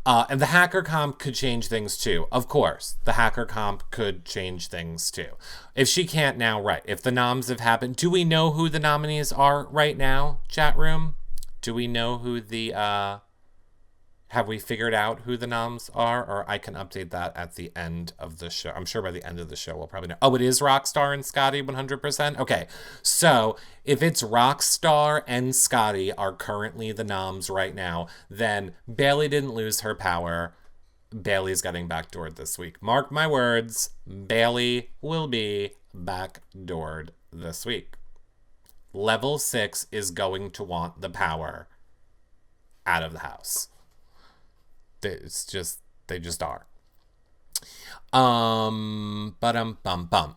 And the hacker comp could change things too. Of course, the hacker comp could change things too. If she can't now, right. If the noms have happened, do we know who the nominees are right now, chat room? Do we know who the, have we figured out who the noms are? Or I can update that at the end of the show. I'm sure by the end of the show we'll probably know. Oh, it is Rockstar and Scotty 100%? Okay, so if it's Rockstar and Scotty are currently the noms right now, then Bayleigh didn't lose her power. Bayleigh's getting backdoored this week. Mark my words, Bayleigh will be backdoored this week. Level 6 is going to want the power out of the house. It's just, they just are.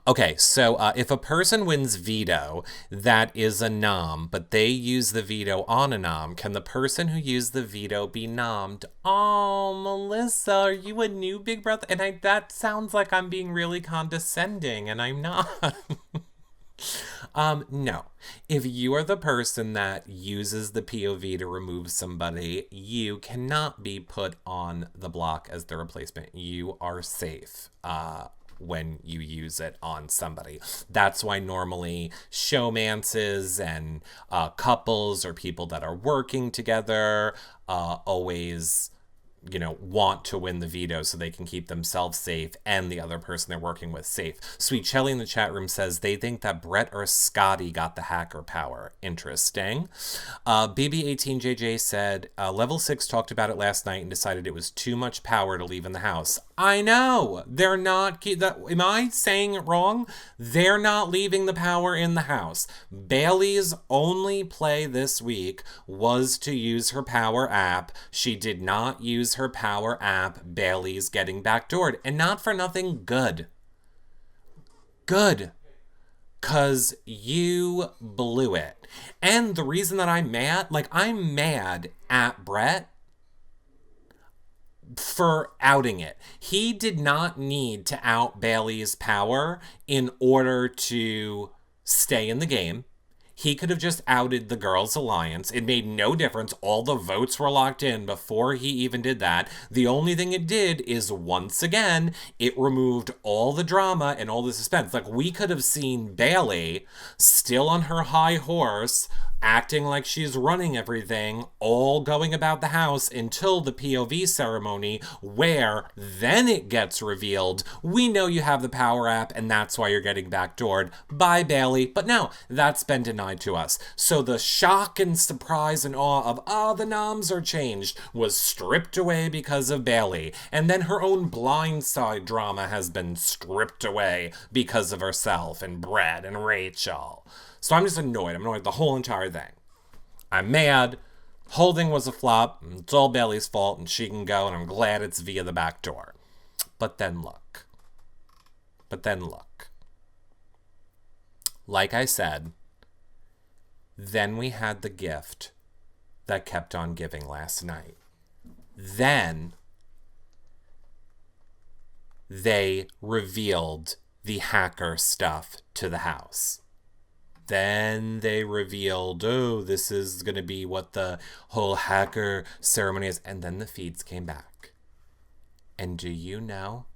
Okay, so if a person wins veto, that is a nom, but they use the veto on a nom, can the person who used the veto be nommed? Oh, Melissa, are you a new Big Brother? And that sounds like I'm being really condescending, and I'm not. No. If you are the person that uses the POV to remove somebody, you cannot be put on the block as the replacement. You are safe when you use it on somebody. That's why normally showmances and couples or people that are working together always, you know, want to win the veto so they can keep themselves safe and the other person they're working with safe. Sweet Shelly in the chat room says they think that Brett or Scotty got the hacker power. Interesting. BB18JJ said, level 6 talked about it last night and decided it was too much power to leave in the house. I know. They're not... Am I saying it wrong? They're not leaving the power in the house. Bayleigh's only play this week was to use her power app. She did not use her power app. Bayleigh's getting backdoored. And not for nothing, good. Good. 'Cause you blew it. And the reason that I'm mad, I'm mad at Brett for outing it. He did not need to out Bayleigh's power in order to stay in the game. He could have just outed the Girls' Alliance. It made no difference. All the votes were locked in before he even did that. The only thing it did is, once again, it removed all the drama and all the suspense. We could have seen Bayleigh still on her high horse, acting like she's running everything, all going about the house until the POV ceremony, where then it gets revealed, we know you have the power app and that's why you're getting backdoored. Bye, Bayleigh. But no, that's been denied to us. So the shock and surprise and awe of, the noms are changed, was stripped away because of Bayleigh. And then her own blindside drama has been stripped away because of herself and Brett and Rachel. So I'm just annoyed. I'm annoyed at the whole entire thing. I'm mad. Holding was a flop. It's all Bayleigh's fault and she can go, and I'm glad it's via the back door. But then look. Like I said, then we had the gift that kept on giving last night. Then they revealed the hacker stuff to the house. Then they revealed, this is going to be what the whole hacker ceremony is. And then the feeds came back. And do you know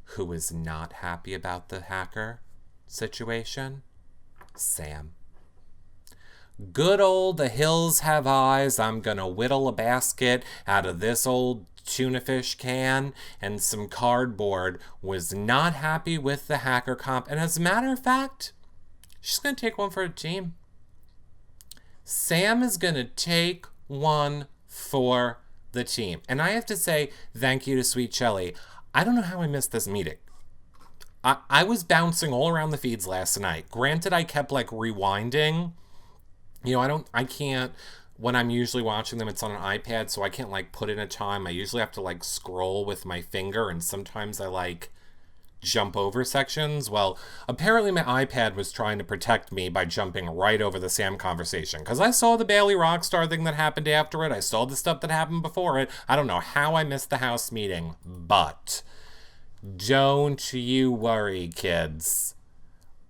who is not happy about the hacker situation? Sam. Good old the hills have eyes. I'm going to whittle a basket out of this old tuna fish can and some cardboard, was not happy with the hacker comp. And as a matter of fact, she's going to take one for the team. Sam is going to take one for the team. And I have to say thank you to Sweet Shelly. I don't know how I missed this meeting. I was bouncing all around the feeds last night. Granted, I kept like rewinding. You know, I can't, when I'm usually watching them, it's on an iPad, so I can't like put in a time. I usually have to like scroll with my finger, and sometimes I like jump over sections. Well, apparently my iPad was trying to protect me by jumping right over the Sam conversation, because I saw the Bayleigh Rockstar thing that happened after it. I saw the stuff that happened before it. I don't know how I missed the house meeting, but don't you worry, kids.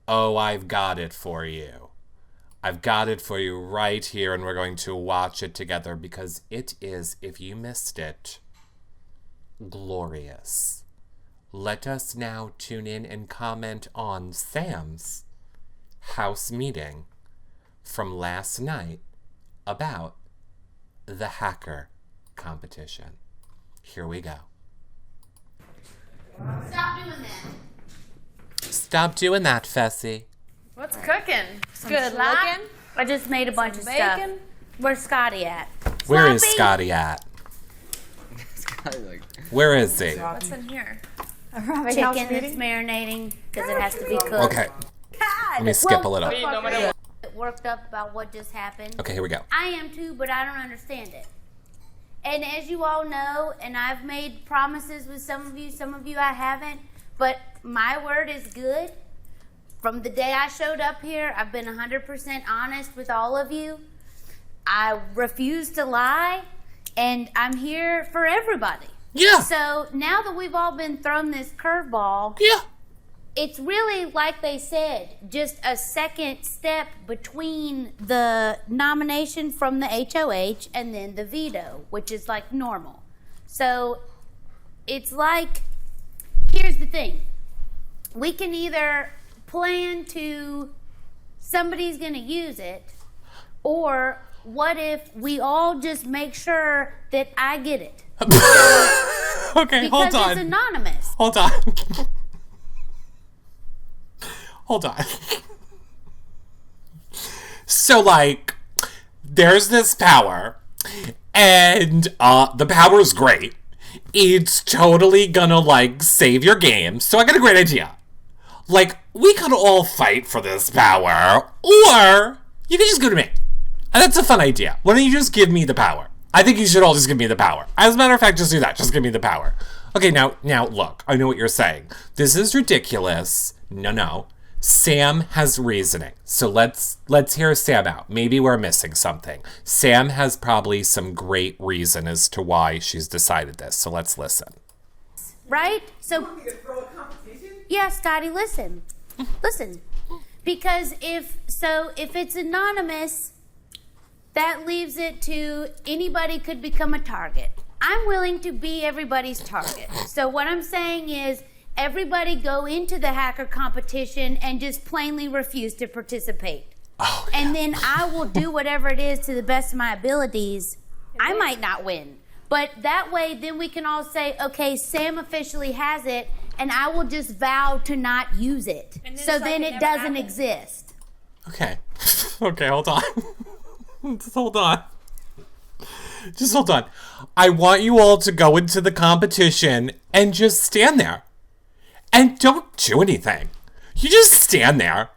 Oh, I've got it for you. I've got it for you right here, and we're going to watch it together because it is, if you missed it, glorious. Let us now tune in and comment on Sam's house meeting from last night about the hacker competition. Here we go. Stop doing that. Stop doing that, Fessy. What's cooking? Good luck. I just made a bunch of stuff. Bacon? Where's Scotty at? Where is Sloppy? Scotty at? Where is he? What's in here? Chicken that's marinating because it has to be cooked. Okay. Let me skip a little. Worked up about what just happened. Okay, here we go. I am too, but I don't understand it. And as you all know, and I've made promises with some of you I haven't, but my word is good. From the day I showed up here, I've been 100% honest with all of you. I refuse to lie, and I'm here for everybody. Yeah. So now that we've all been thrown this curveball, Yeah. it's really, like they said, just a second step between the nomination from the HOH and then the veto, which is like normal. So it's like, here's the thing. We can either plan to, somebody's going to use it, or what if we all just make sure that I get it? Okay, hold Because on. it's anonymous. Hold on. Hold on. So, like, there's this power, and the power's great. It's totally gonna, like, save your game. So I got a great idea. Like, we could all fight for this power, or you could just go to me. And that's a fun idea. Why don't you just give me the power? I think you should all just give me the power. As a matter of fact, just do that. Just give me the power. Okay, now look. I know what you're saying. This is ridiculous. No. Sam has reasoning. So let's hear Sam out. Maybe we're missing something. Sam has probably some great reason as to why she's decided this. So let's listen. Right? So, yeah, Scotty, listen. Listen. Because if it's anonymous, that leaves it to anybody could become a target. I'm willing to be everybody's target. So what I'm saying is everybody go into the hacker competition and just plainly refuse to participate. Oh, yeah. And then I will do whatever it is to the best of my abilities. I might not win. But that way, then we can all say, okay, Sam officially has it, and I will just vow to not use it. So then it doesn't exist. Okay. Okay, hold on. Just hold on. Just hold on. I want you all to go into the competition and just stand there. And don't do anything. You just stand there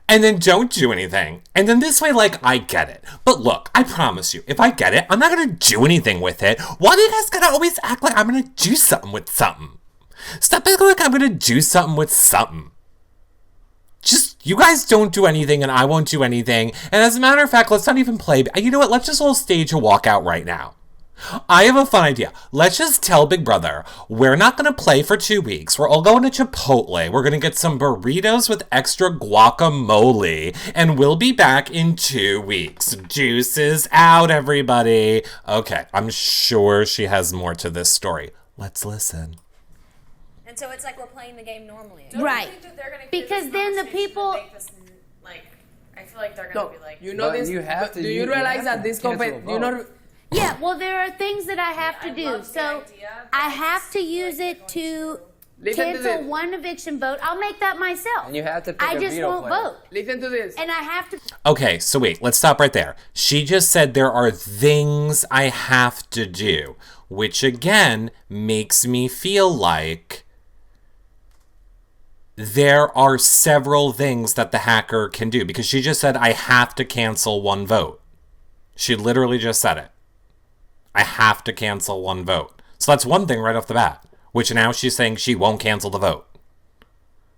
and then don't do anything. And then this way, like, I get it. But look, I promise you, if I get it, I'm not going to do anything with it. Why do you guys gotta always act like I'm going to do something with something? Stop acting like I'm going to do something with something. Just, you guys don't do anything and I won't do anything. And as a matter of fact, let's not even play. You know what? Let's just all stage a walkout right now. I have a fun idea. Let's just tell Big Brother, we're not going to play for 2 weeks. We're all going to Chipotle. We're going to get some burritos with extra guacamole. And we'll be back in 2 weeks. Deuces out, everybody. Okay, I'm sure she has more to this story. Let's listen. And so it's like we're playing the game normally. Right. Because then the people... I feel like they're gonna be like, You know But this. you have to- Do you you realize have that to this cancel a competition? You vote. know. Yeah, well, there are things that I have to do. So I have to use it to cancel one eviction vote. I'll make that myself. And you have to pick I a just veto won't player. vote. Listen to this. And I have to. Okay, so wait, let's stop right there. She just said there are things I have to do, which again makes me feel like there are several things that the hacker can do, because she just said I have to cancel one vote. She literally just said it. I have to cancel one vote. So that's one thing right off the bat, which now she's saying she won't cancel the vote.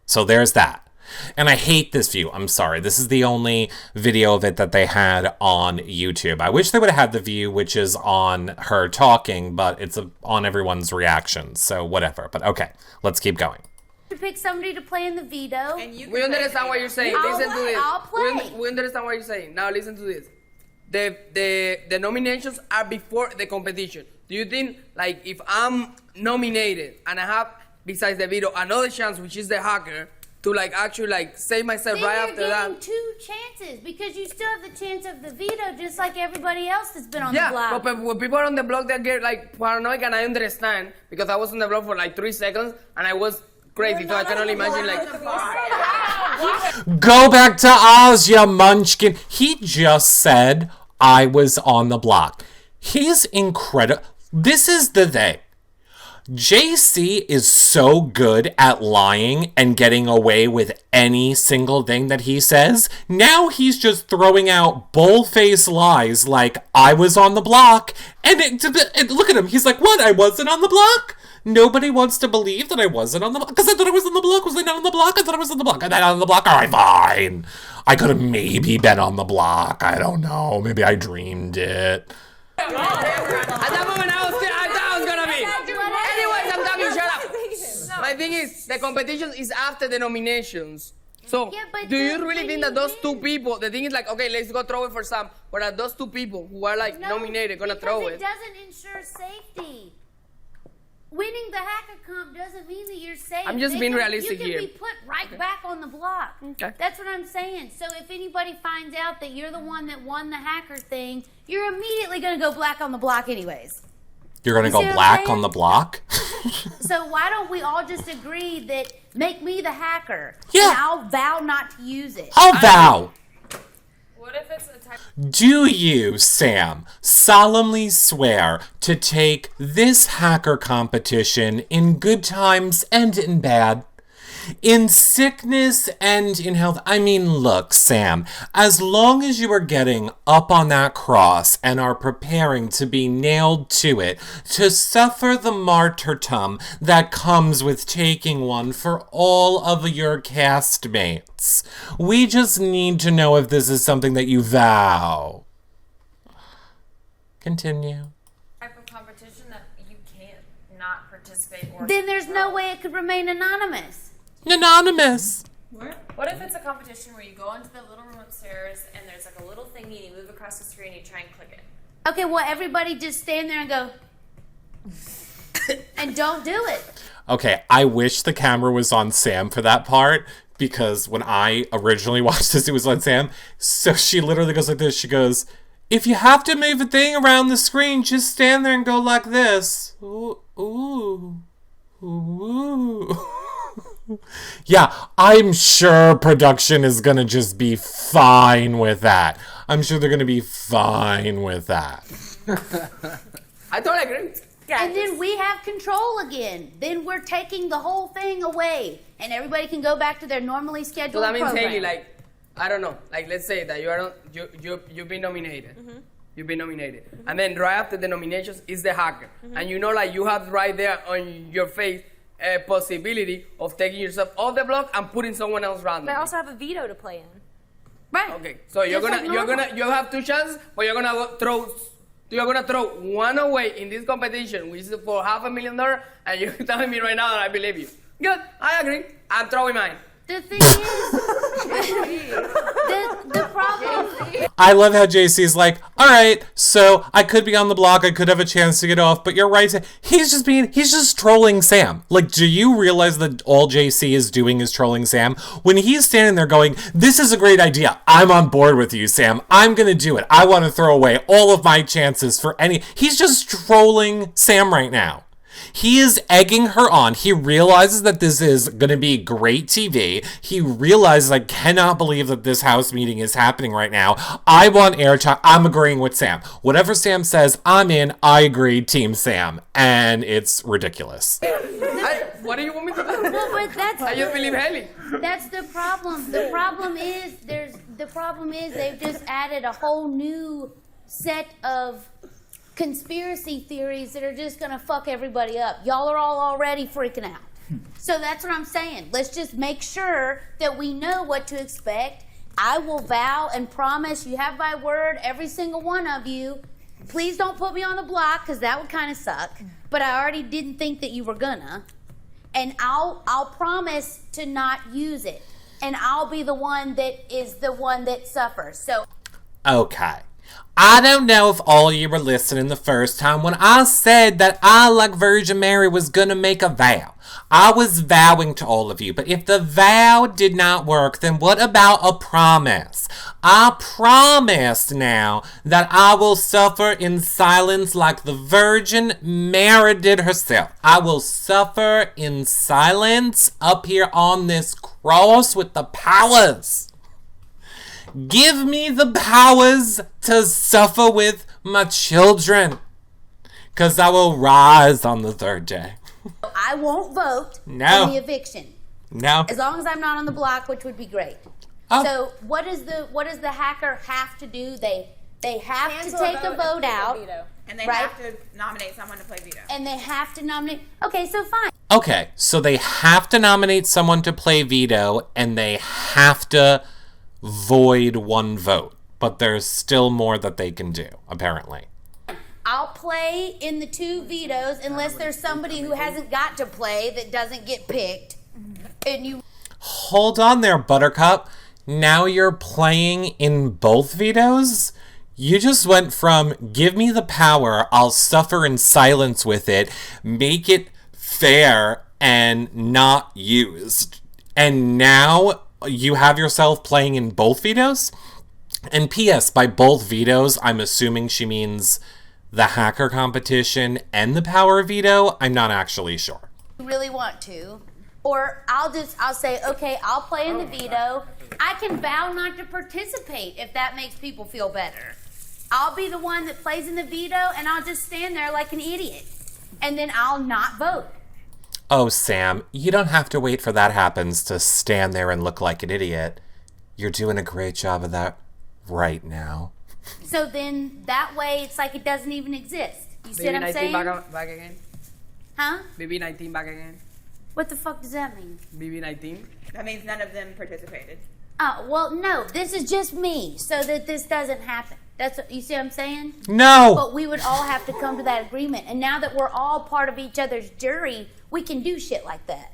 So there's that. And I hate this view. I'm sorry. This is the only video of it that they had on YouTube. I wish they would have had the view which is on her talking, but it's on everyone's reactions. So whatever. But okay, let's keep going. To pick somebody to play in the veto. We understand what you're saying. Listen to this. I'll play. We understand what you're saying. Now listen to this. The nominations are before the competition. Do you think, like, if I'm nominated and I have, besides the veto, another chance, which is the hacker, to like actually like save myself Then right you're after getting that? 2 chances because you still have the chance of the veto, just like everybody else that's been on the Yeah, block. but when people are on the block, they get like paranoid, and I understand because I was on the block for like 3 seconds and I was crazy, so I can only imagine like. Go back to Oz, you munchkin. He just said I was on the block. He's incredible. This is the thing. JC is so good at lying and getting away with any single thing that he says. Now he's just throwing out bull-faced lies like, I was on the block. And look at him. He's like, what? I wasn't on the block? Nobody wants to believe that I wasn't on the block. Because I thought I was on the block. Was I not on the block? I thought I was on the block. I'm not on the block. All right, fine. I could have maybe been on the block. I don't know. Maybe I dreamed it. At that moment, I thought I was gonna be. Anyways, I'm talking. Shut up. My thing is, the competition is after the nominations. So, Yeah, but do you the- really when think you that those win- 2 people, the thing is like, okay, let's go throw it for Sam, but are those 2 people who are like nominated gonna throw because it? it doesn't ensure safety. Winning the hacker comp doesn't mean that you're safe. I'm just being realistic here. here. You can be put right back on the block. Okay. That's what I'm saying. So if anybody finds out that you're the one that won the hacker thing, you're immediately going to go black on the block anyways. You're going to You go see what I'm black saying? on the block? So why don't we all just agree that make me the hacker? Yeah. And I'll vow not to use it. I'll vow. What if it's a type? Do you, Sam, solemnly swear to take this hacker competition in good times and in bad? In sickness and in health? I mean, look, Sam, as long as you are getting up on that cross and are preparing to be nailed to it, to suffer the martyrdom that comes with taking one for all of your castmates, we just need to know if this is something that you vow. Continue. Type of competition that you can't not participate or. Then there's no way it could remain anonymous. Anonymous. What if it's a competition where you go into the little room upstairs and there's like a little thingy and you move across the screen and you try and click it? Okay, well, everybody just stand there and go, and don't do it. Okay, I wish the camera was on Sam for that part, because when I originally watched this, it was on Sam. So she literally goes like this. She goes, if you have to move a thing around the screen, just stand there and go like this. Ooh, ooh, ooh. Yeah, I'm sure production is gonna just be fine with that. I'm sure they're gonna be fine with that. I totally agree. And then we have control again. Then we're taking the whole thing away, and everybody can go back to their normally scheduled So that means, program. Haley, like, I don't know, like, let's say that you've been nominated. You've been nominated. And then right after the nominations is the hacker. And you know, like, you have right there on your face a possibility of taking yourself off the block and putting someone else randomly. But I also have a veto to play in. Right. Okay, so you have 2 chances, but you're gonna throw one away in this competition, which is for $500,000, and you're telling me right now that I believe you. Good, I agree. I'm throwing mine. The thing is, the problem. I love how JC's like, all right, so I could be on the block, I could have a chance to get off, but you're right. He's just trolling Sam. Like, do you realize that all JC is doing is trolling Sam? When he's standing there going, this is a great idea. I'm on board with you, Sam. I'm going to do it. I want to throw away all of my chances for any... He's just trolling Sam right now. He is egging her on. He realizes that this is going to be great TV. He realizes, I cannot believe that this house meeting is happening right now. I want airtime. I'm agreeing with Sam. Whatever Sam says, I'm in. I agree, Team Sam. And it's ridiculous. What do you want me to do? Well, but that's I just believe Haley. That's the problem. The problem is they've just added a whole new set of conspiracy theories that are just gonna fuck everybody up. Y'all are all already freaking out. So that's what I'm saying. Let's just make sure that we know what to expect. I will vow and promise, you have my word, every single one of you. Please don't put me on the block, because that would kind of suck. But I already didn't think that you were gonna. And I'll promise to not use it. And I'll be the one that suffers. So Okay. I don't know if all you were listening the first time when I said that I, like Virgin Mary, was gonna make a vow. I was vowing to all of you, but if the vow did not work, then what about a promise? I promise now that I will suffer in silence like the Virgin Mary did herself. I will suffer in silence up here on this cross with the powers. Give me the powers to suffer with my children, 'cause I will rise on the third day. I won't vote No. on the eviction. No. As long as I'm not on the block, which would be great. Oh. So what does the hacker have to do? They have Cancel to take a vote out. And they Right. have to nominate someone to play veto. And they have to nominate. Okay, so fine. Okay, so they have to nominate someone to play veto, and they have to void one vote. But there's still more that they can do, apparently. I'll play in the 2 vetoes unless there's somebody who hasn't got to play that doesn't get picked. And you Hold on there, Buttercup. Now you're playing in both vetoes? You just went from, give me the power, I'll suffer in silence with it, make it fair and not used. And now you have yourself playing in both vetoes? And P.S., by both vetoes, I'm assuming she means the hacker competition and the power veto. I'm not actually sure. really want to. Or I'll say, okay, I'll play in the veto. I can vow not to participate if that makes people feel better. I'll be the one that plays in the veto, and I'll just stand there like an idiot. And then I'll not vote. Oh, Sam, you don't have to wait for that happens to stand there and look like an idiot. You're doing a great job of that right now. So then that way it's like it doesn't even exist. You see what I'm saying? Back again. Huh? BB19 back again. What the fuck does that mean? BB19. That means none of them participated. Oh, well, no. This is just me so that this doesn't happen. That's what, you see what I'm saying? No! But we would all have to come to that agreement. And now that we're all part of each other's jury, we can do shit like that.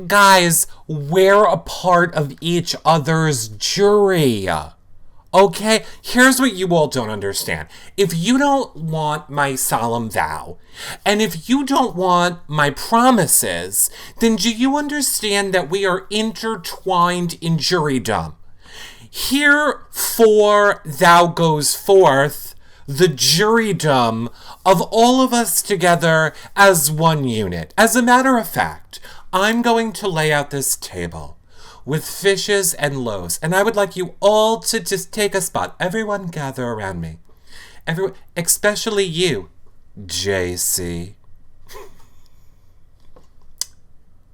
Guys, we're a part of each other's jury. Okay? Here's what you all don't understand. If you don't want my solemn vow, and if you don't want my promises, then do you understand that we are intertwined in jurydom? Herefore thou goes forth the jurydom of all of us together as one unit. As a matter of fact, I'm going to lay out this table with fishes and loaves, and I would like you all to just take a spot. Everyone gather around me. Everyone, especially you, JC.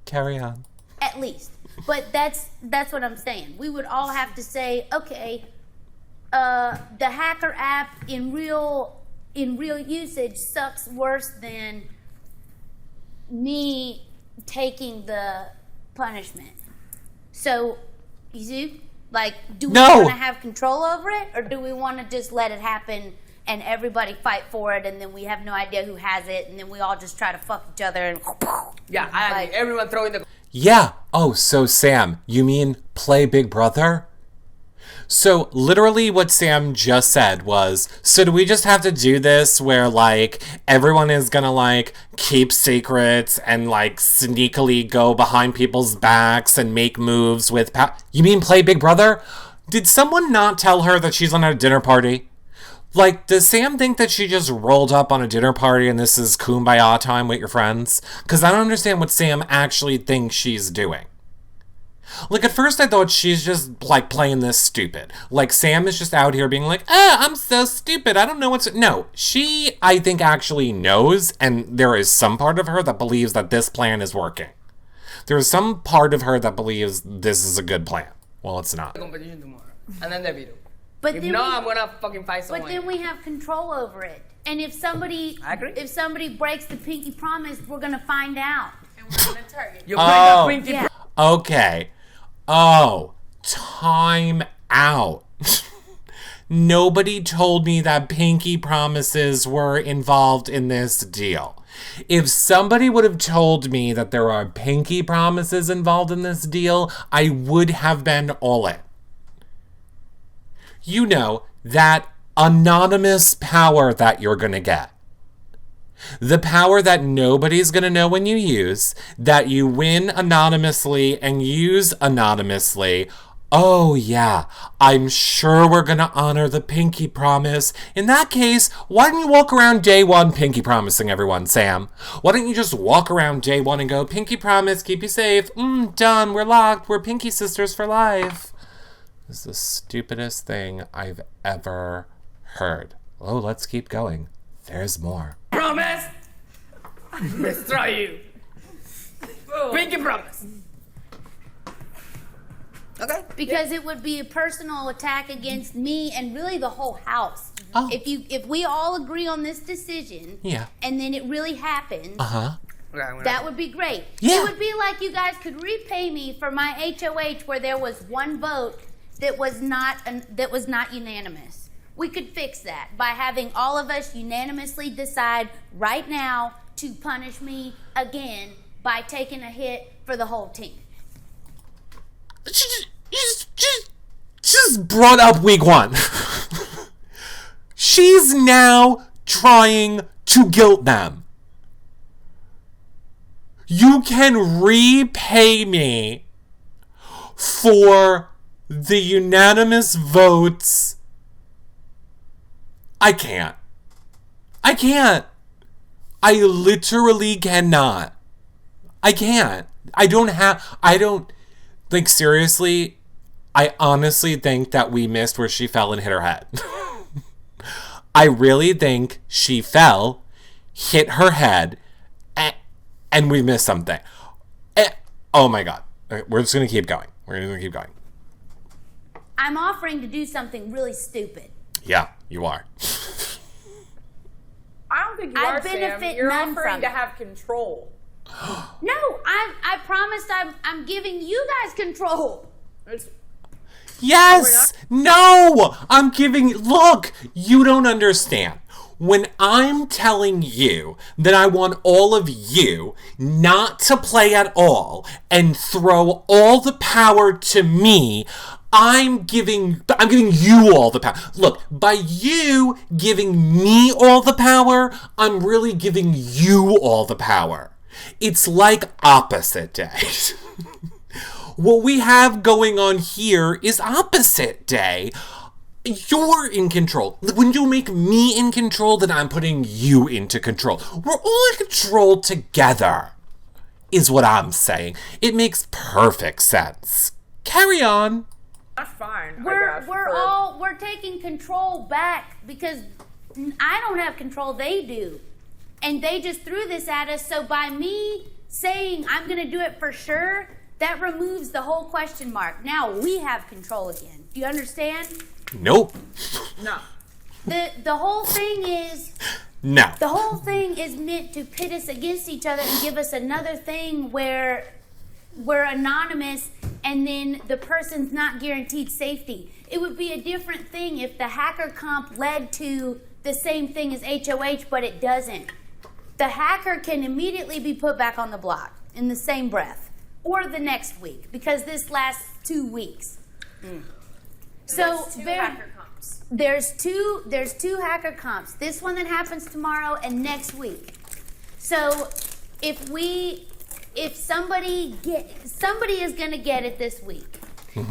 Carry on. At least. But that's what I'm saying. We would all have to say, okay, the hacker app in real usage sucks worse than me taking the punishment. So, you see, like, do we want to have control over it, or do we want to just let it happen and everybody fight for it, and then we have no idea who has it, and then we all just try to fuck each other and yeah, I agree. Everyone throwing the. Yeah. Oh, so Sam, you mean play Big Brother? So literally what Sam just said was, so do we just have to do this where like everyone is gonna like keep secrets and like sneakily go behind people's backs and make moves with you mean play Big Brother? Did someone not tell her that she's on a dinner party? Like, does Sam think that she just rolled up on a dinner party and this is kumbaya time with your friends? Because I don't understand what Sam actually thinks she's doing. Like, at first I thought she's just, like, playing this stupid. Like, Sam is just out here being like, I'm so stupid, I don't know what's... No, she, I think, actually knows, and there is some part of her that believes that this plan is working. There is some part of her that believes this is a good plan. Well, it's not. Competition tomorrow. And then the video. But If then not, I'm gonna fucking fight someone. But then we have control over it. And if somebody breaks the pinky promise, we're gonna find out. And we're gonna target. You break the pinky Yeah. Okay. Oh, time out. Nobody told me that pinky promises were involved in this deal. If somebody would have told me that there are pinky promises involved in this deal, I would have been all in. You know, that anonymous power that you're gonna get. The power that nobody's gonna know when you use, that you win anonymously and use anonymously. Oh yeah, I'm sure we're gonna honor the pinky promise. In that case, why don't you walk around day one pinky promising everyone, Sam? Why don't you just walk around day one and go, pinky promise, keep you safe. Done, we're locked, we're pinky sisters for life. This is the stupidest thing I've ever heard. Oh, let's keep going. There's more. Promise! Destroy you. Pinky promise. Okay. Because it would be a personal attack against me and really the whole house. Oh. If we all agree on this decision, and then it really happens, that would be great. Yeah. It would be like you guys could repay me for my HOH where there was one vote that was not unanimous. We could fix that by having all of us unanimously decide right now to punish me again by taking a hit for the whole team. Just brought up week one. She's now trying to guilt them. You can repay me for the unanimous votes. I can't. I literally cannot. I can't. Like, seriously, I honestly think that we missed where she fell and hit her head. I really think she fell, hit her head, and we missed something. Oh my God. We're just going to keep going. I'm offering to do something really stupid. Yeah, you are. I don't think you I are, Sam. benefit You're none offering from to it. have control. No, I promised I'm giving you guys control. Yes! No! I'm giving... Look, you don't understand. When I'm telling you that I want all of you not to play at all and throw all the power to me, I'm giving you all the power. Look, by you giving me all the power, I'm really giving you all the power. It's like opposite day. What we have going on here is opposite day. You're in control. When you make me in control, then I'm putting you into control. We're all in control together, is what I'm saying. It makes perfect sense. Carry on. That's fine. We're taking control back because I don't have control, they do. And they just threw this at us, so by me saying I'm going to do it for sure, that removes the whole question mark. Now we have control again. Do you understand? Nope. No. The whole thing is... No. The whole thing is meant to pit us against each other and give us another thing where we're anonymous and then the person's not guaranteed safety. It would be a different thing if the hacker comp led to the same thing as HOH, but it doesn't. The hacker can immediately be put back on the block in the same breath or the next week because this lasts 2 weeks. So There's two there- hacker comps. There's two hacker comps. This one that happens tomorrow and next week. So if somebody is gonna get it this week.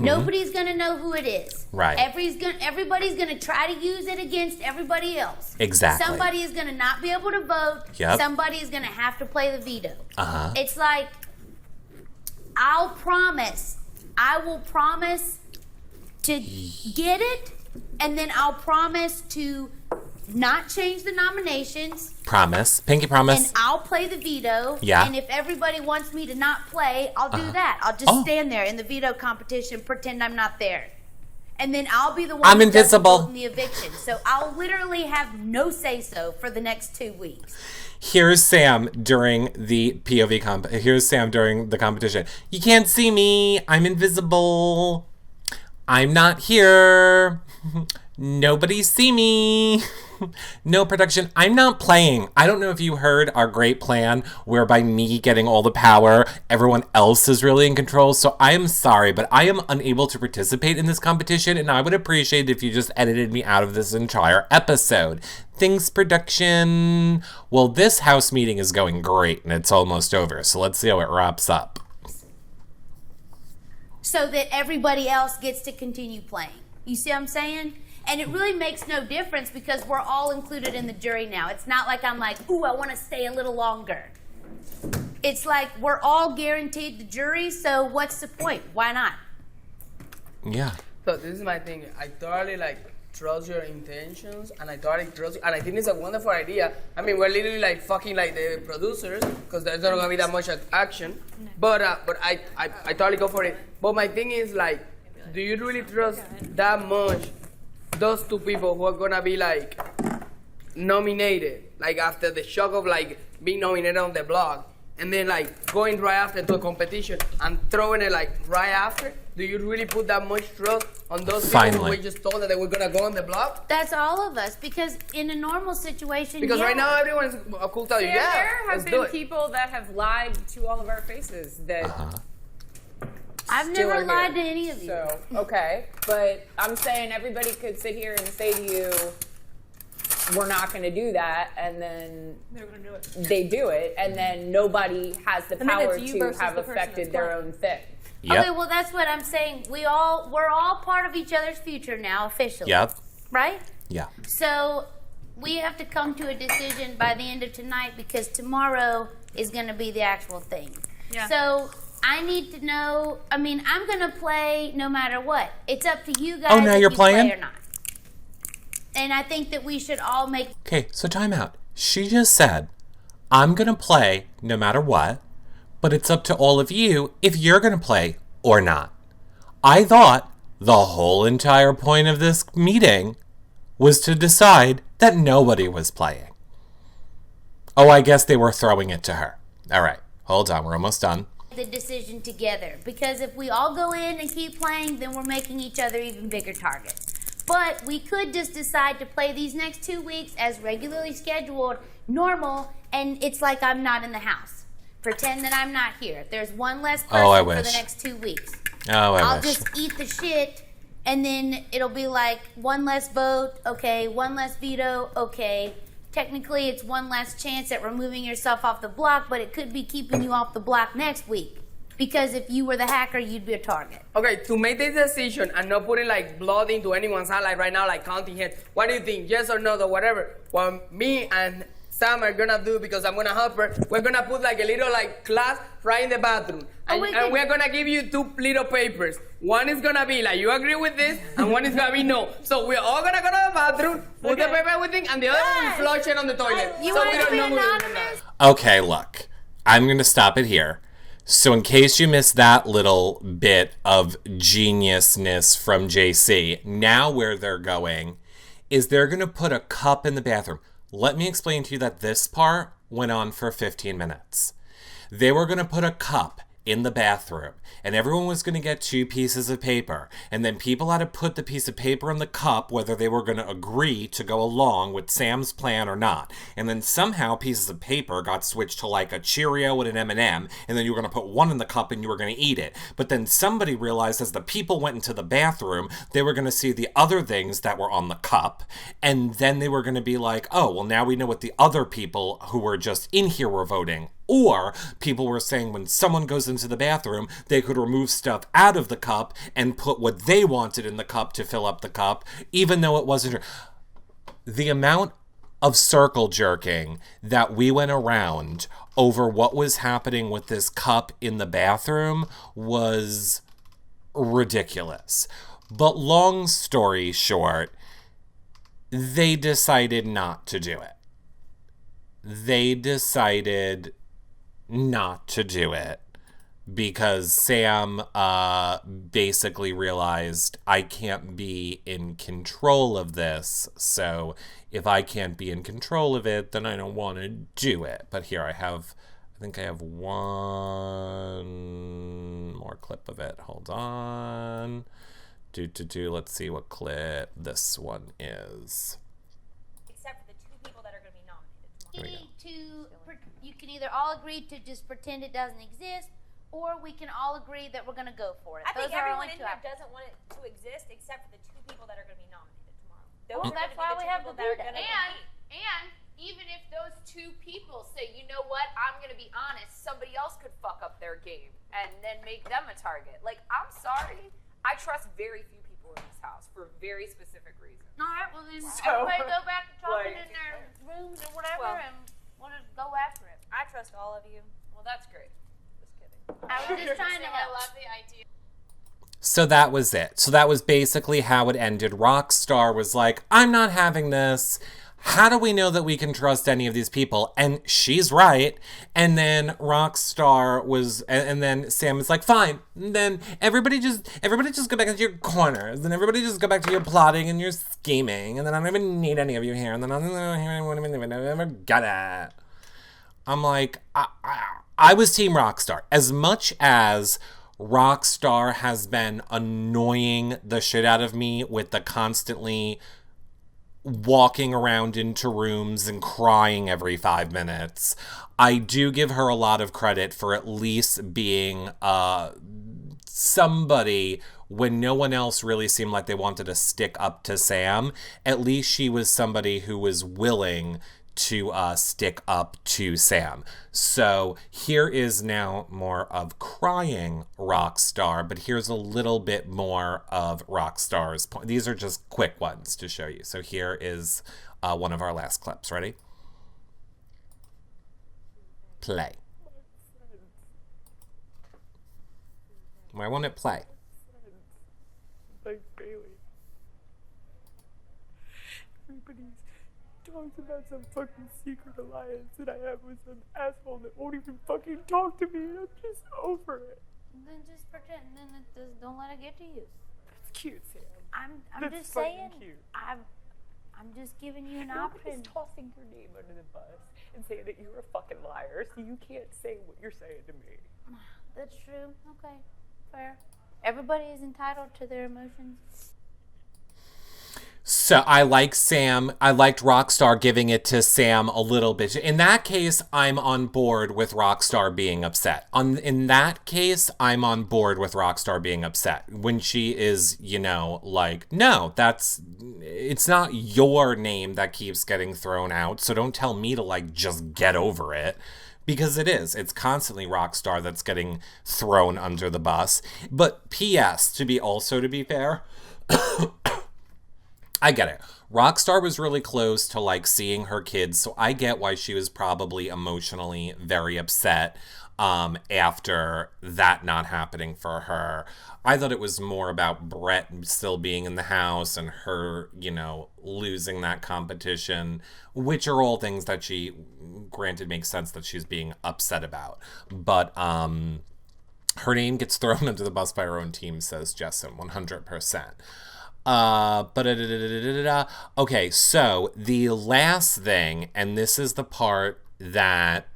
Nobody's gonna know who it is. Right. Everybody's gonna try to use it against everybody else. Exactly. Somebody is gonna not be able to vote. Yep. Somebody is gonna have to play the veto. Uh-huh. It's like I will promise to get it, and then I'll promise to not change the nominations. Promise. Pinky promise. And I'll play the veto. Yeah. And if everybody wants me to not play, I'll do that. I'll just stand there in the veto competition, pretend I'm not there. And then I'll be the one I'm who doesn't invisible. vote in the eviction. So I'll literally have no say-so for the next 2 weeks. Here's Sam during the POV Here's Sam during the competition. You can't see me. I'm invisible. I'm not here. Nobody see me. No production. I'm not playing. I don't know if you heard our great plan whereby me getting all the power, everyone else is really in control. So I am sorry, but I am unable to participate in this competition, and I would appreciate it if you just edited me out of this entire episode. Thanks, production. Well, this house meeting is going great, and it's almost over. So let's see how it wraps up. So that everybody else gets to continue playing. You see what I'm saying? And it really makes no difference because we're all included in the jury now. It's not like I'm like, ooh, I want to stay a little longer. It's like we're all guaranteed the jury, so what's the point? Why not? Yeah. So this is my thing. I totally trust your intentions, and I totally trust you, and I think it's a wonderful idea. I mean, we're literally fucking the producers because there's not gonna be that much action. But I totally go for it. But my thing is do you really trust that much those two people who are gonna be nominated after the shock of being nominated on the blog and then going right after to a competition and throwing it right after? Do you really put that much trust on those people who Finally. were just told that they were gonna go on the blog? That's all of us because in a normal situation, Because right now everyone's cool tell you, There have let's do been it. people that have lied to all of our faces that I've still never are lied here. to any of you. So, okay. But I'm saying everybody could sit here and say to you, we're not going to do that, and then they do it, and then nobody has the then power it's you to versus have the person affected that's their playing. own thing. Yep. Okay, well that's what I'm saying. We're all part of each other's future now, officially. Yep. Right? Yeah. So we have to come to a decision by the end of tonight because tomorrow is going to be the actual thing. Yeah. So I need to know. I mean, I'm going to play no matter what. It's up to you guys. Oh, now if you're you playing? play or not. And I think that we should all make. Okay, so time out. She just said, I'm going to play no matter what, but it's up to all of you if you're going to play or not. I thought the whole entire point of this meeting was to decide that nobody was playing. Oh, I guess they were throwing it to her. All right, hold on. We're almost done. the decision together because if we all go in and keep playing, then we're making each other even bigger targets. But we could just decide to play these next 2 weeks as regularly scheduled, normal, and it's like I'm not in the house. Pretend that I'm not here. There's one less person I for the wish. next 2 weeks. Oh, I I'll wish. just eat the shit, and then it'll be like one less vote, okay, one less veto, okay. Technically, it's one less chance at removing yourself off the block, but it could be keeping you off the block next week. Because if you were the hacker, you'd be a target. Okay, to make this decision and not putting like blood into anyone's hand, like right now, like counting heads. What do you think? Yes or no, or whatever. What me and Sam are gonna do, because I'm gonna help her, we're gonna put like a little like class right in the bathroom. And, and we're gonna give you 2 little papers. One is gonna be like, you agree with this, and one is gonna be no. So we're all gonna go to the bathroom, put the paper with thing, and the other one will flush it on the toilet. You so want we to don't be know who it is. anonymous? Okay, look. I'm going to stop it here. So in case you missed that little bit of geniusness from JC, now where they're going is they're going to put a cup in the bathroom. Let me explain to you that this part went on for 15 minutes. They were going to put a cup in the bathroom, and everyone was going to get 2 pieces of paper, and then people had to put the piece of paper in the cup whether they were going to agree to go along with Sam's plan or not. And then somehow pieces of paper got switched to like a Cheerio and an M&M, and then you were going to put one in the cup and you were going to eat it. But then somebody realized as the people went into the bathroom, they were going to see the other things that were on the cup, and then they were going to be like, oh, well, now we know what the other people who were just in here were voting. Or people were saying when someone goes into the bathroom, they could remove stuff out of the cup and put what they wanted in the cup to fill up the cup, even though it wasn't. The amount of circle jerking that we went around over what was happening with this cup in the bathroom was ridiculous. But long story short, they decided not to do it. They decided not to do it because Sam basically realized I can't be in control of this. So if I can't be in control of it, then I don't want to do it. But here I think I have one more clip of it. Hold on. Let's see what clip this one is. Except for the 2 people that are going to be nominated tomorrow. You can either all agree to just pretend it doesn't exist, or we can all agree that we're going to go for it. I think Those are everyone only in 2 here options. doesn't want it to exist except for the 2 people that are going to be nominated tomorrow. Well, that's why we have the veto. And even if those 2 people say, you know what, I'm going to be honest, somebody else could fuck up their game and then make them a target. Like, I'm sorry, I trust very few people in this house for very specific reasons. All right, well then everybody go back to talking in their rooms or whatever, and we'll just go after it. I trust all of you. Well, that's great. Just kidding. I was just trying to help. I love the idea. So that was it. So that was basically how it ended. Rockstar was like, I'm not having this. How do we know that we can trust any of these people? And she's right. And then Rockstar was, and then Sam was like, fine. And then everybody just go back into your corners. And everybody just go back to your plotting and your scheming. And then I don't even need any of you here. And then I never get it. I'm like, I was Team Rockstar. As much as Rockstar has been annoying the shit out of me with the constantly walking around into rooms and crying every 5 minutes, I do give her a lot of credit for at least being somebody when no one else really seemed like they wanted to stick up to Sam. At least she was somebody who was willing to stick up to Sam. So here is now more of crying Rockstar, but here's a little bit more of Rockstar's point. These are just quick ones to show you. So here is one of our last clips. Ready? Play. Why won't it play? Like Bayleigh. Everybody's talks about some fucking secret alliance that I have with some asshole that won't even fucking talk to me. I'm just over it. Then just pretend. Then don't let it get to you. That's cute, Sam. I'm That's just fucking saying. Cute. I'm just giving you an Nobody's option. tossing your name under the bus and saying that you're a fucking liar, so you can't say what you're saying to me. That's true. Okay, fair. Everybody is entitled to their emotions. So I like Sam. I liked Rockstar giving it to Sam a little bit. In that case, I'm on board with Rockstar being upset. In that case, I'm on board with Rockstar being upset. When she is, like, no, it's not your name that keeps getting thrown out. So don't tell me to, like, just get over it. Because it is. It's constantly Rockstar that's getting thrown under the bus. But P.S., to be fair, I get it. Rockstar was really close to, like, seeing her kids, so I get why she was probably emotionally very upset after that not happening for her. I thought it was more about Brett still being in the house and her, losing that competition, which are all things that she, granted, makes sense that she's being upset about. But her name gets thrown under the bus by her own team, says Jessen, 100%. Okay, so the last thing, and this is the part that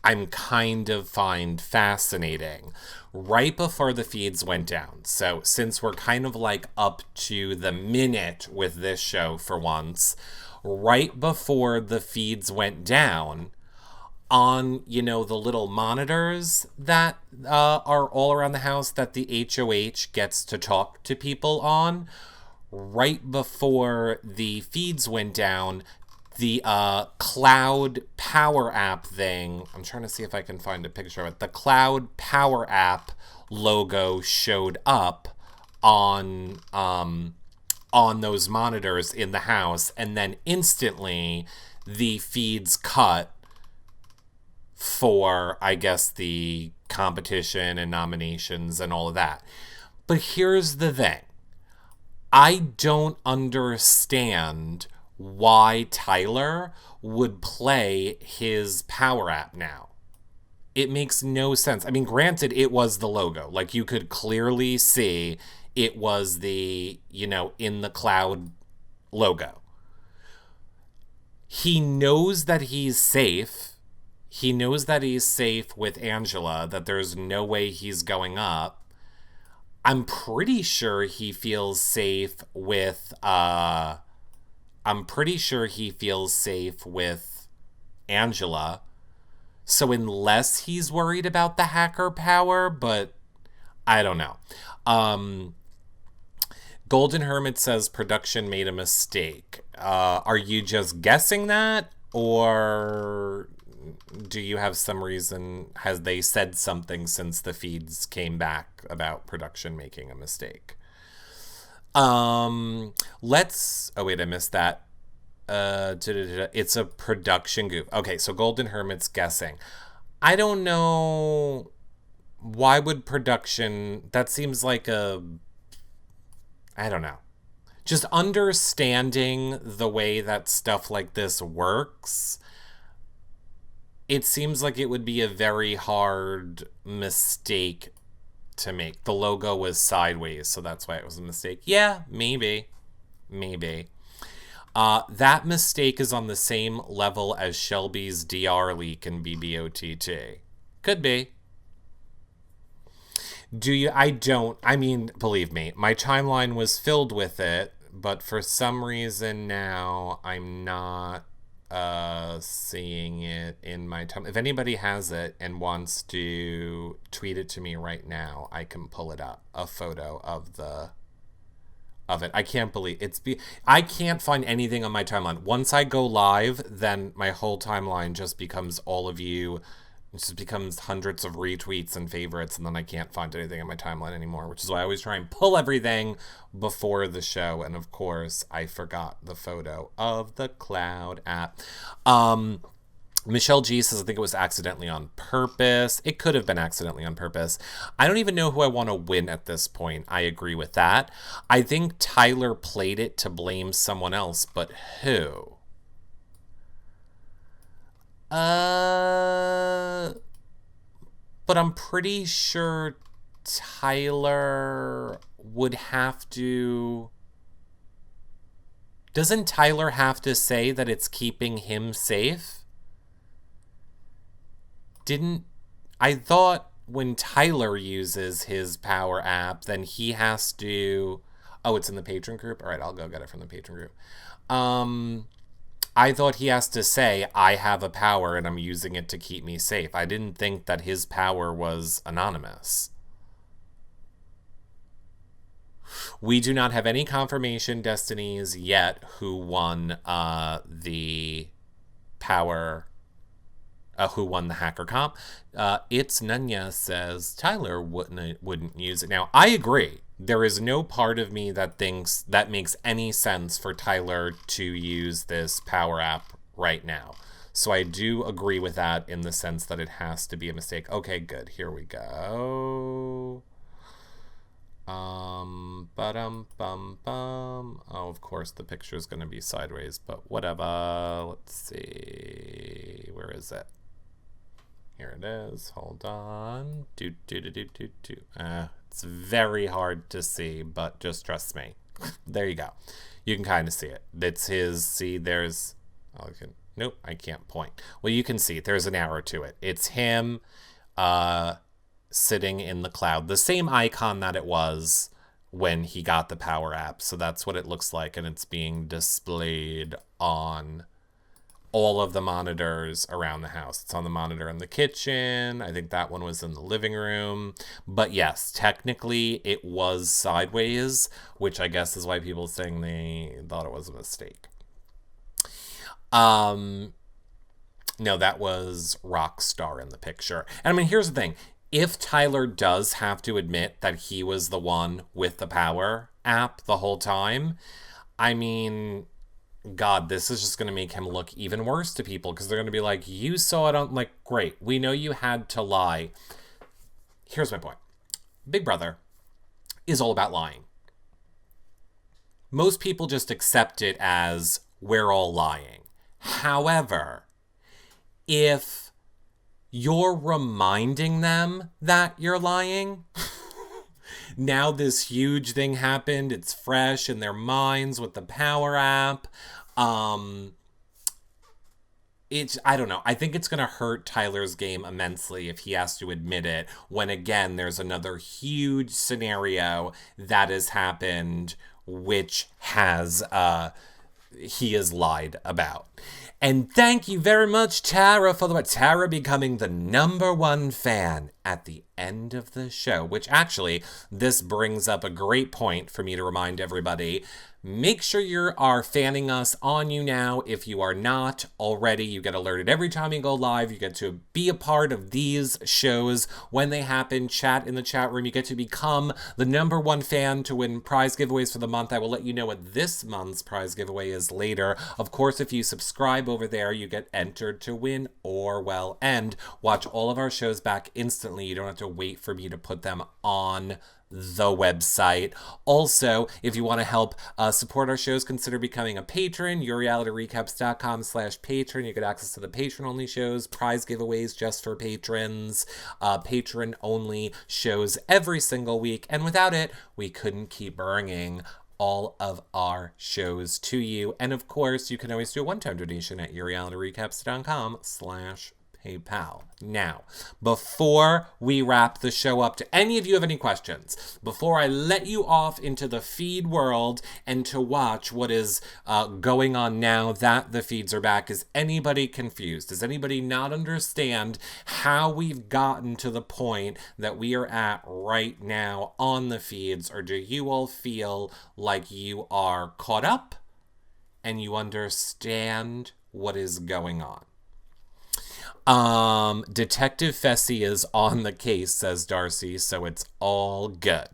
I'm kind of find fascinating. Right before the feeds went down, so since we're kind of like up to the minute with this show for once, right before the feeds went down, on, you know, the little monitors that are all around the house that the HOH gets to talk to people on, right before the feeds went down, the cloud power app thing, I'm trying to see if I can find a picture of it, the cloud power app logo showed up on those monitors in the house, and then instantly the feeds cut for, I guess, the competition and nominations and all of that. But here's the thing. I don't understand why Tyler would play his power app now. It makes no sense. I mean, granted, it was the logo. Like, you could clearly see it was the, you know, in the cloud logo. He knows that he's safe. He knows that he's safe with Angela, that there's no way he's going up. I'm pretty sure he feels safe with, Angela. So unless he's worried about the hacker power, but I don't know. Golden Hermit says production made a mistake. Are you just guessing that? Or do you have some reason? Has they said something since the feeds came back about production making a mistake? Oh wait, I missed that. It's a production goof. Okay, so Golden Hermit's guessing. I don't know. Why would production... That seems like a... I don't know. Just understanding the way that stuff like this works, it seems like it would be a very hard mistake to make. The logo was sideways, so that's why it was a mistake. Yeah, maybe. That mistake is on the same level as Shelby's DR leak in BBOTT. Could be. I mean, believe me, my timeline was filled with it, but for some reason now I'm not seeing it in my time. If anybody has it and wants to tweet it to me right now, I can pull it up, a photo of it. I can't believe I can't find anything on my timeline. Once I go live, then my whole timeline just becomes all of you. It just becomes hundreds of retweets and favorites, and then I can't find anything on my timeline anymore, which is why I always try and pull everything before the show. And of course, I forgot the photo of the cloud app. Michelle G says, I think it was accidentally on purpose. It could have been accidentally on purpose. I don't even know who I want to win at this point. I agree with that. I think Tyler played it to blame someone else, but who? But I'm pretty sure Tyler would have to... Doesn't Tyler have to say that it's keeping him safe? I thought when Tyler uses his power app, then he has to... Oh, it's in the patron group? All right, I'll go get it from the patron group. I thought he has to say, I have a power and I'm using it to keep me safe. I didn't think that his power was anonymous. We do not have any confirmation destinies yet who won the power... who won the hacker comp. It's Nunya says Tyler wouldn't use it. Now, I agree. There is no part of me that thinks that makes any sense for Tyler to use this power app right now. So I do agree with that in the sense that it has to be a mistake. Okay, good. Here we go. Oh, of course the picture is going to be sideways, but whatever. Let's see. Where is it? Here it is. Hold on. It's very hard to see, but just trust me. There you go. You can kind of see it. It's his. See, there's... Nope, I can't point. Well, you can see there's an arrow to it. It's him sitting in the cloud. The same icon that it was when he got the power app. So that's what it looks like, and it's being displayed on all of the monitors around the house. It's on the monitor in the kitchen. I think that one was in the living room. But yes, technically it was sideways, which I guess is why people are saying they thought it was a mistake. No, that was Rockstar in the picture. And I mean, here's the thing. If Tyler does have to admit that he was the one with the power app the whole time, I mean, God, this is just going to make him look even worse to people, because they're going to be like, you saw it on, like, great, we know you had to lie. Here's my point. Big Brother is all about lying. Most people just accept it as we're all lying. However, if you're reminding them that you're lying, now this huge thing happened, it's fresh in their minds with the power app. I don't know. I think it's going to hurt Tyler's game immensely if he has to admit it, when again, there's another huge scenario that has happened, which has, he has lied about. And thank you very much, Tara, for Tara becoming the #1 fan at the end of the show, which actually, this brings up a great point for me to remind everybody. Make sure you are fanning us on You Now. If you are not already, you get alerted every time you go live. You get to be a part of these shows when they happen. Chat in the chat room. You get to become the #1 fan to win prize giveaways for the month. I will let you know what this month's prize giveaway is later. Of course, if you subscribe over there, you get entered to win and watch all of our shows back instantly. You don't have to wait for me to put them on the website. Also, if you want to help support our shows, consider becoming a patron. YourRealityRecaps.com/patron. You get access to the patron-only shows, prize giveaways just for patrons, patron-only shows every single week. And without it, we couldn't keep bringing all of our shows to you. And of course, you can always do a one-time donation at YourRealityRecaps.com/PayPal. Now, before we wrap the show up, do any of you have any questions? Before I let you off into the feed world and to watch what is going on now that the feeds are back, is anybody confused? Does anybody not understand how we've gotten to the point that we are at right now on the feeds? Or do you all feel like you are caught up and you understand what is going on? Detective Fessy is on the case, says Darcy, so it's all good.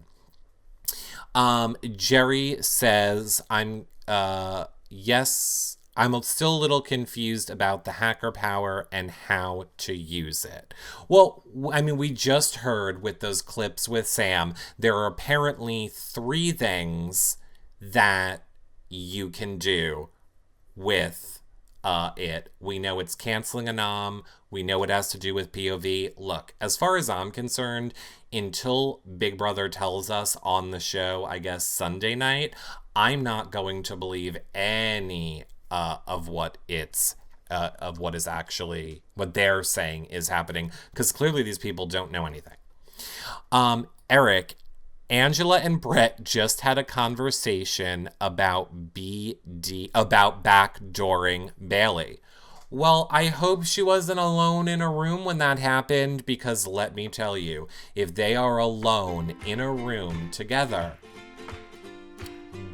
Jerry says, I'm still a little confused about the hacker power and how to use it. Well, I mean, we just heard with those clips with Sam, there are apparently 3 things that you can do with it. We know it's canceling a nom. We know it has to do with POV. Look, as far as I'm concerned, until Big Brother tells us on the show, I guess Sunday night, I'm not going to believe any of what is actually what they're saying is happening, because clearly these people don't know anything. Eric, Angela and Brett just had a conversation about backdooring Bayleigh. Well, I hope she wasn't alone in a room when that happened, because let me tell you, if they are alone in a room together,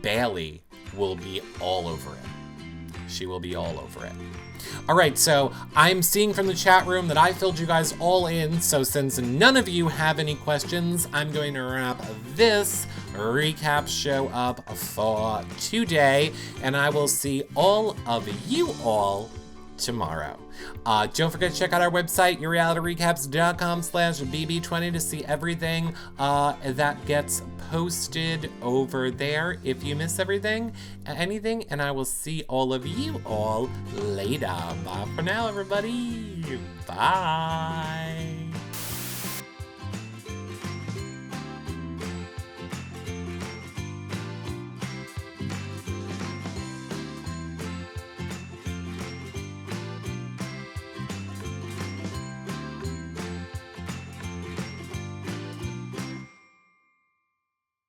Bayleigh will be all over it. She will be all over it. All right, so I'm seeing from the chat room that I filled you guys all in, so since none of you have any questions, I'm going to wrap this recap show up for today, and I will see all of you all tomorrow. Don't forget to check out our website, YourRealityRecaps.com/BB20 to see everything that gets posted over there if you miss anything, and I will see all of you all later. Bye for now, everybody. Bye.